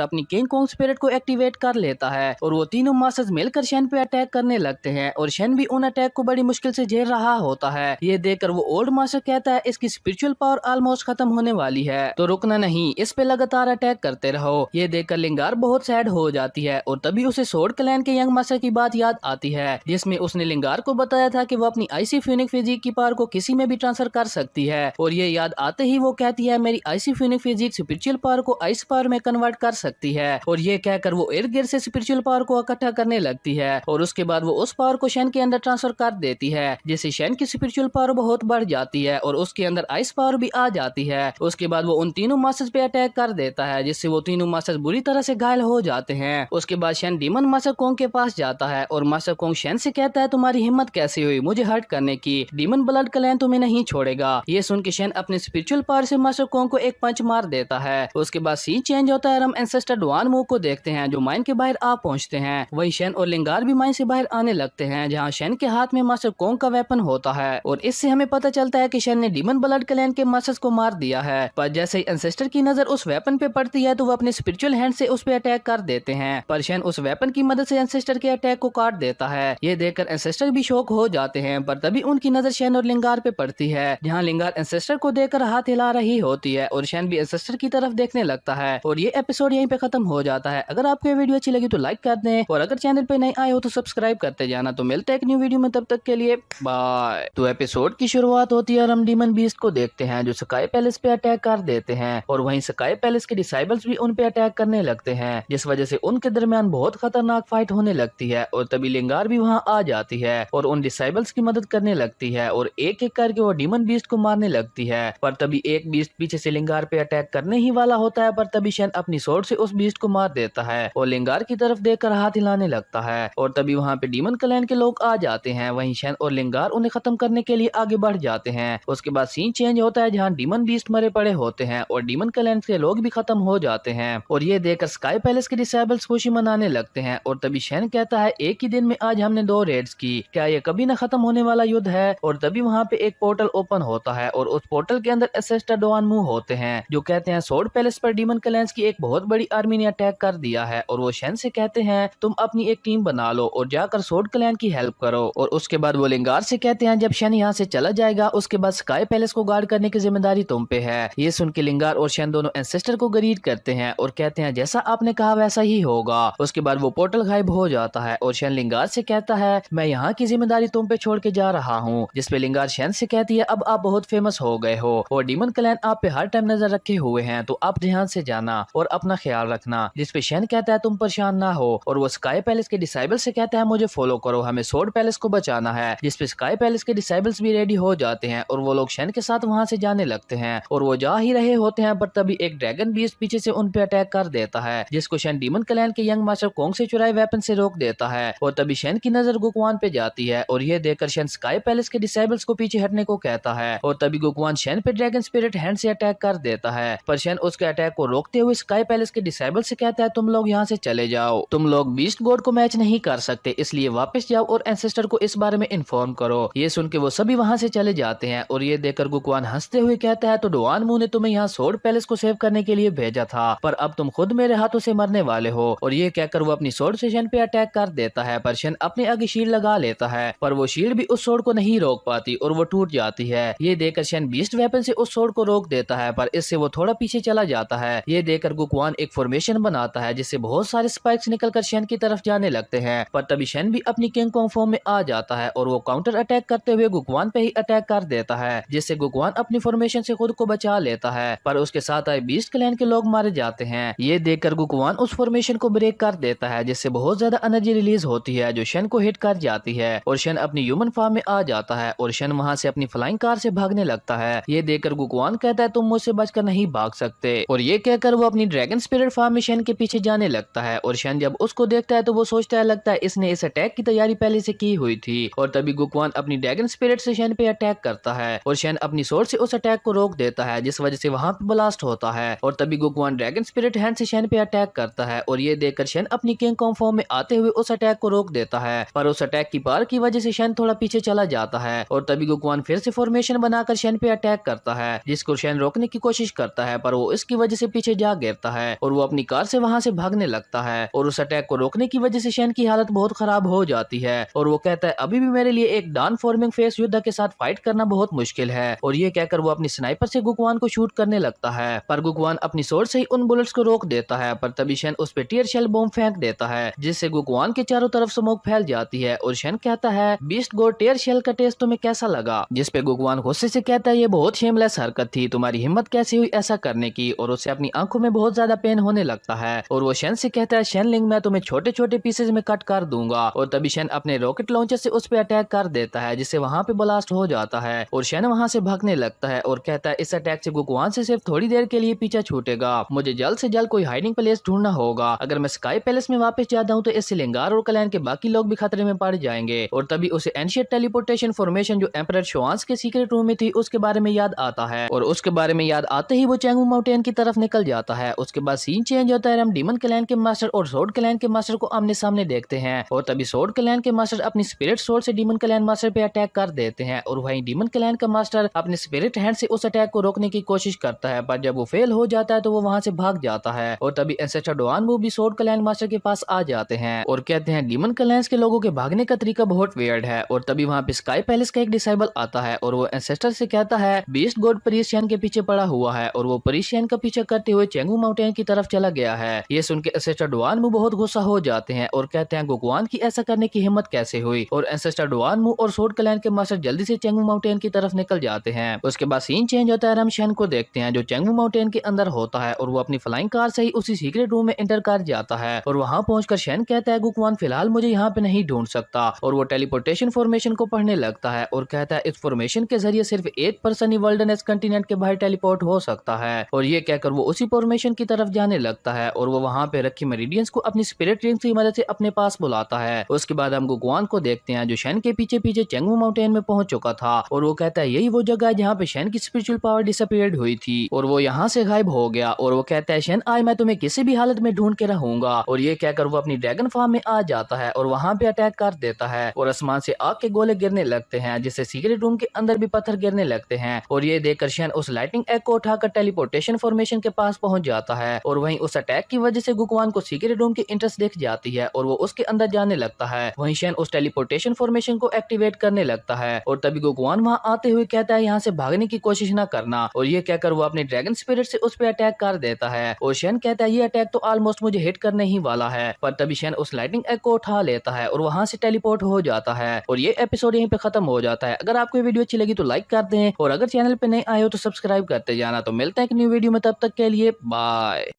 अपनी किंग कॉन्ग स्पिरिट को एक्टिवेट कर लेता है और वो तीनों मास्टर्स मिलकर शेन पे अटैक करने लगते हैं और शेन भी उन अटैक को बड़ी मुश्किल से झेल रहा होता है। ये देखकर वो ओल्ड मास्टर कहता है इसकी स्पिरिचुअल पावर ऑलमोस्ट खत्म होने वाली है, तो रुकना नहीं, इस पे लगातार अटैक करते रहो। ये देखकर लिंगार बहुत सैड हो जाती है और तभी उसे सोर्ड क्लैन के यंग मास्टर की बात याद आती है जिसमें उसने लिंगार को बताया था कि वो अपनी आईसी फ्यूनिक फिजिक की पावर को किसी में भी ट्रांसफर कर सकती है। और ये याद आते ही वो कहती है मेरी आईसी फ्यूनिक फिजिक स्पिरिचुअल पावर को आइस पावर में कन्वर्ट कर सकती है। और ये कहकर वो इर्द गिर्द से स्पिरिचुअल पावर को इकट्ठा करने लगती है और उसके बाद वो उस पावर को शेन के अंदर ट्रांसफर कर देती है जिससे शेन की स्पिरिचुअल पावर बहुत बढ़ जाती है और उसके अंदर आइस पावर भी आ जाती है। उसके बाद वो उन तीनों मास्टर्स पे अटैक कर देता है जिससे वो तीनों मास्टर्स बुरी तरह से घायल हो जाते हैं। उसके बाद शेन डीमन मास्टर कोंग के पास जाता है और मास्टर कोंग शेन से कहता है तुम्हारी हिम्मत कैसे हुई मुझे हर्ट करने की, डीमन ब्लड क्लैन तुम्हें नहीं छोड़ेगा। ये सुन के शेन अपने स्पिरिचुअल पावर से मास्टर कोंग को एक पंच मार देता है। उसके बाद सीन चेंज होता है और हम एंसेस्टर डुआन मू को देखते हैं जो माइन के बाहर आ पहुंचते हैं। वहीं शेन और लिंगार भी माइन से बाहर आने लगते हैं जहां शेन के हाथ में मास्टर कोंग का वेपन होता है और इससे हमें पता चलता है कि शेन ने डीमन ब्लड क्लैन के मास्टर्स को मार दिया है। पर जैसे ही एंसेस्टर की नजर उस वेपन पे पड़ती है तो वो अपने स्पिरिचुअल हैंड से उस पे अटैक कर देते हैं, पर शेन उस वेपन की मदद से एंसेस्टर के अटैक को काट देता है। ये देखकर एंसेस्टर भी शॉक हो जाते हैं, पर तभी उनकी नजर शेन और लिंगार पे पड़ती है जहाँ लिंगार एंसेस्टर को देखकर हाथ हिला रही होती है और शेन भी एंसेस्टर की तरफ देखने लगता है। और ये एपिसोड यहीं पे खत्म हो जाता है। अगर आपको ये वीडियो अच्छी लगी तो लाइक कर दें और अगर चैनल पे नए आए हो तो सब्सक्राइब करते जाना। तो मिलते हैं एक न्यू वीडियो में, तब तक के लिए बाय। तो एपिसोड की शुरुआत होती है और हम डीमन बीस्ट को देखते हैं जो स्काई पैलेस पे अटैक कर देते हैं और वहीं स्काई पैलेस के डिसाइबल्स भी उन पे अटैक करने लगते हैं जिस वजह से उनके दरमियान बहुत खतरनाक फाइट होने लगती है। और तभी लिंगार भी वहां आ जाती है और उन डिसाइबल्स की मदद करने लगती है और एक एक करके वो डीमन बीस्ट को मारने लगती है। पर तभी एक बीस्ट पीछे से लिंगार पे अटैक करने ही वाला होता है, पर तभी शेन अपनी स्वॉर्ड से उस बीस्ट को मार देता है और लिंगार की तरफ देखकर हाथ हिलाने लगता है। और तभी वहाँ पे डीमन क्लैन के लोग आ जाते हैं। वहीं शेन और लिंगार उन्हें खत्म करने के लिए आगे बढ़ जाते हैं। उसके बाद सीन चेंज होता है जहाँ डीमन बीस्ट मरे पड़े होते हैं और डीमन क्लैन के लोग भी खत्म हो जाते हैं। और ये देखकर स्काई पैलेस के डिसेबल्स खुशी मनाने लगते हैं। और तभी शेन कहता है एक ही दिन में आज हमने 2 रेड्स की, क्या ये कभी न खत्म होने वाला युद्ध है। और तभी वहाँ पे एक पोर्टल ओपन होता है और उस पोर्टल के अंदर एंसेस्टर डुआन मू होते हैं जो कहते हैं सोर्ड पैलेस पर डीमन क्लैंस की एक बहुत बड़ी आर्मी ने अटैक कर दिया है। और वो शेन से कहते हैं तुम अपनी एक टीम बना लो और जाकर सोर्ड क्लैन की हेल्प करो। और उसके बाद वो लिंगार से कहते हैं जब शेन यहाँ से चला जाएगा उसके बाद स्काई पैलेस को गार्ड करने की जिम्मेदारी तुम पे है। ये सुन के लिंगार और शेन दोनों एंसेस्टर को ग्रीड करते हैं और कहते हैं जैसा आपने कहा वैसा ही होगा। उसके बाद वो पोर्टल गायब हो जाता है और शेन लिंगार से कहता है मैं यहाँ की जिम्मेदारी तुम पे छोड़ के जा रहा हूँ। जिसपे लिंगार शेन से कहती है अब आप बहुत फेमस हो गए हो और डीमन क्लैन आप पे हर टाइम नजर रखे हुए हैं, तो आप ध्यान से जाना और अपना ख्याल रखना। जिसपे शेन कहता है तुम परेशान ना हो और वो स्काई पैलेस के डिसाइबल से कहता है मुझे फॉलो करो, हमें सोर्ड पैलेस को बचाना है। जिसपे स्काई पैलेस के डिसाइबल्स भी रेडी हो जाते हैं और वो लोग शेन के साथ वहाँ से जाने लगते हैं। और वो जा ही रहे होते हैं पर तभी एक ड्रैगन बीस्ट पीछे से उन पे अटैक कर देता है जिसको शेन डीमन क्लैन के यंग मास्टर कोंग से चुराए वेपन से रोक देता है। और तभी शेन की नजर गुकवान पे जाती है और ये देखकर शेन स्काई पैलेस के डिसेबल्स को पीछे हटने को कहता है। और तभी गुकवान शेन पे ड्रैगन स्पिरिट हैंड से अटैक कर देता है, पर शेन उसके अटैक को रोकते हुए स्काई पैलेस के डिसेबल से कहता है तुम लोग यहाँ से चले जाओ, तुम लोग बीस्ट गॉड को मैच नहीं कर सकते, इसलिए वापस जाओ और एंसेस्टर को इस बारे में इन्फॉर्म करो। ये सुन के वो सभी वहाँ से चले जाते हैं और ये देखकर गुकवान हंसते हुए कहता है तो डुआन मू ने तुम्हें यहाँ सोर्ड पैलेस को सेव करने के लिए भेजा था, पर अब तुम खुद मेरे हाथों से मरने वाले हो। और ये कहकर वो अपनी सोर्ड से शेन पे अटैक कर देता है, पर शेन अपने आगे शील्ड लगा लेता है, पर वो शील्ड भी उस सोर्ड को नहीं रोक पाती और वो टूट जाती है। ये देखकर शेन बीस्ट वेपन से उस सोर्ड को रोक देता है, पर इससे वो थोड़ा पीछे चला जाता है। ये देखकर गुकवान एक फॉर्मेशन बनाता है जिससे बहुत सारे स्पाइक्स निकलकर शेन की तरफ जाने लगते हैं, पर तभी शेन भी अपनी किंग कॉन्ग फॉर्म में आ जाता है और वो काउंटर अटैक करते हुए गुकवान पे ही अटैक कर देता है, जिससे गुकवान अपनी फॉर्मेशन से खुद को बचा लेता है, पर उसके साथ आए बीस्ट क्लैन के लोग मारे जाते हैं। ये देखकर गुकवान उस फॉर्मेशन को ब्रेक कर देता है जिससे बहुत ज्यादा एनर्जी रिलीज होती है जो शेन को हिट कर जाती है और शेन अपनी ह्यूमन फॉर्म में आ जाता है और शेन वहाँ से अपनी फ्लाइंग कार से भागने लगता है। ये देखकर गुकवान कहता है तुम मुझसे बचकर नहीं भाग सकते, और ये कहकर वो अपनी ड्रैगन स्पिरिट फॉर्म में शेन के पीछे जाने लगता है। और शेन जब उसको देखता है तो वो सोचता है लगता है इसने इस अटैक की तैयारी पहले से की हुई थी। और तभी गुकवान अपनी ड्रैगन स्पिरिट से शेन पे अटैक करता है और शेन अपनी सोर्ड से उस अटैक को रोक देता है जिस वजह से वहाँ पे ब्लास्ट होता है। और तभी गुकवान ड्रैगन स्पिरिट हैंड से शेन पे अटैक करता है और ये देखकर शेन अपनी किंग कॉन्ग फॉर्म में आते हुए उस अटैक को रोक देता है, पर उस अटैक की पावर की वजह से शेन थोड़ा पीछे चला जाता है। और तभी गुकवान फिर से फॉर्मेशन बनाकर शेन पे अटैक करता है, जिसको शेन रोकने की कोशिश करता है, पर वो इसकी वजह से पीछे जा गिरता है और वो अपनी कार से वहां से भागने लगता है। और उस अटैक को रोकने की वजह से शेन की हालत बहुत खराब हो जाती है और वो कहता है अभी भी मेरे लिए एक डॉन फॉर्मिंग फेस योद्धा के साथ फाइट करना बहुत मुश्किल है। और ये कहकर वो अपनी स्नाइपर से गुकवान को शूट करने लगता है, पर गुकवान अपनी सोर्ड से ही उन बुलेट्स को रोक देता है। पर तभी शेन उस पे टीयर शेल बॉम्ब फेंक देता है, जिससे गुकवान के चारों तरफ स्मोक फैल जाती है। और शेन कहता है बीस्ट गोड टीयर शेल का टेस्ट तुम्हें कैसा लगा, जिस पे गुकवान गुस्से से कहता है ये बहुत शेमलेस हरकत थी, तुम्हारी हिम्मत कैसे हुई ऐसा करने की। और उसे अपनी आंखों में बहुत ज्यादा पेन होने लगता है और वो शेन से कहता है शेनलिंग मैं तुम्हें छोटे छोटे पीसेज में कट कर दूंगा। और तभी शेन अपने रॉकेट लॉन्चर से उस पे अटैक कर देता है, जिससे वहां पे ब्लास्ट हो जाता है और शेन वहां से भागने लगता है और कहता है इस अटैक से गुकवान से सिर्फ थोड़ी देर के लिए पीछा छूटेगा, मुझे जल्द से जल्द कोई हाइडिंग प्लेस ढूंढना होगा। अगर मैं स्काई पैलेस में वापस जाता हूँ तो इससे लिंगार और क्लैन के बाकी लोग भी खतरे में पड़ जाएंगे। और तभी उसे एंशिएंट टेलीपोर्टेशन फॉर्मेशन जो एम्परर शोआंस के सीक्रेट रूम में थी उसके बारे में याद आता है और उसके बारे में याद आते ही वो चैंगू माउंटेन की तरफ निकल जाता है। उसके बाद सीन चेंज होता है, हम डीमन क्लैन के मास्टर और सोर्ड क्लैन के मास्टर को आमने सामने देखते हैं और तभी सोर्ड क्लैन के मास्टर अपनी स्पिरिट सोर्ड से डीमन क्लैन मास्टर पे अटैक कर देते हैं और वहीं डीमन क्लैन का मास्टर अपने स्पिरिट हैंड से उस अटैक को रोकने की कोशिश करता है, पर जब वो फेल हो जाता है तो वो वहां से भाग जाता है। और तभी एंसेस्टर डोआनमू भी सोर्ड क्लैन मास्टर के पास आ जाते हैं और कहते हैं डीमन क्लैंस के लोगों के भागने का तरीका बहुत वियर्ड है। और तभी वहां पे स्काई पैलेस का एक डिसेबल आता है और वो एंसेस्टर से कहता है बीस्ट गॉड परीशियन के पीछे पड़ा हुआ है और वो परीशियन का पीछा करते हुए चेंगू माउंटेन की तरफ चला गया है। ये सुन के एंसेस्टर डोआनमू बहुत गुस्सा हो जाते हैं और कहते हैं गुकवान की ऐसा करने की हिम्मत कैसे हुई। और एंसेस्टर डोआनमू और सोर्ड क्लैन के मास्टर जल्दी से चेंगू माउंटेन की तरफ निकल जाते हैं। उसके बाद सीन चेंज होता है, हम शेन को देखते हैं जो चेंगू माउंटेन के अंदर होता है और वो अपनी फ्लाइंग कार से ही उसी सीक्रेट रूम में एंटर कर जाता है। और वहां पहुंचकर शेन कहता है गुकवान फिलहाल मुझे यहाँ पे नहीं ढूंढ सकता और वो टेलीपोर्टेशन फॉर्मेशन को पढ़ने लगता है और कहता है इस फॉर्मेशन के जरिए सिर्फ एक पर्सन ही वर्ल्डनेस कंटिनेंट के बाहर टेलीपोर्ट हो सकता है। और ये कहकर वो उसी फॉर्मेशन की तरफ जाने लगता है और वो वहां पे रखी मेरिडियंस को अपनी स्पिरिट रिंग की मदद से अपने पास बुलाता है। उसके बाद हम गुकवान को देखते हैं जो शेन के पीछे पीछे चेंगू माउंटेन में पहुंच चुका था और वो कहता है यही वो जगह है जहाँ पे शेन की स्पिरिचुअल पावर डिसअपीयर्ड हुई थी और वो यहाँ से गायब हो गया। और वो कहता है शेन आज मैं तुम्हें किसी भी हालत में ढूंढ के रहूंगा। और ये कहकर वो अपनी ड्रैगन फार्म में आ जाता है और वहां पे अटैक कर देता है और आसमान से आग के गोले गिरने लगते हैं, जिससे सीक्रेट रूम के अंदर भी पत्थर गिरने लगते हैं। और ये देखकर शेन उस लाइटिंग एग को उठाकर टेलीपोर्टेशन फॉर्मेशन के पास पहुंच जाता है और वहीं उस अटैक की वजह से गुकवान को सीक्रेट रूम की इंटरेस्ट दिख जाती है और वो उसके अंदर जाने लगता है। वहीं शेन उस टेलीपोर्टेशन फॉर्मेशन को एक्टिवेट करने लगता है और तभी गुकवान वहां आते हुए कहता है यहाँ से भागने की कोशिश न करना। और ये कहकर वो अपने ड्रैगन स्पिरिट से उस पर अटैक कर देता है और शेन कहता है ये अटैक तो ऑलमोस्ट मुझे हिट करने ही वाला है, पर तभी शेन उस लाइटिंग एग को उठा लेता है और वहां से टेलीपोर्ट हो जाता है। और ये एपिसोड यहीं पे खत्म हो जाता है। अगर आपको ये वीडियो अच्छी लगी तो लाइक कर दें और अगर चैनल पे नए आए हो तो सब्सक्राइब करते जाना। तो मिलते हैं एक न्यू वीडियो में, तब तक के लिए बाय।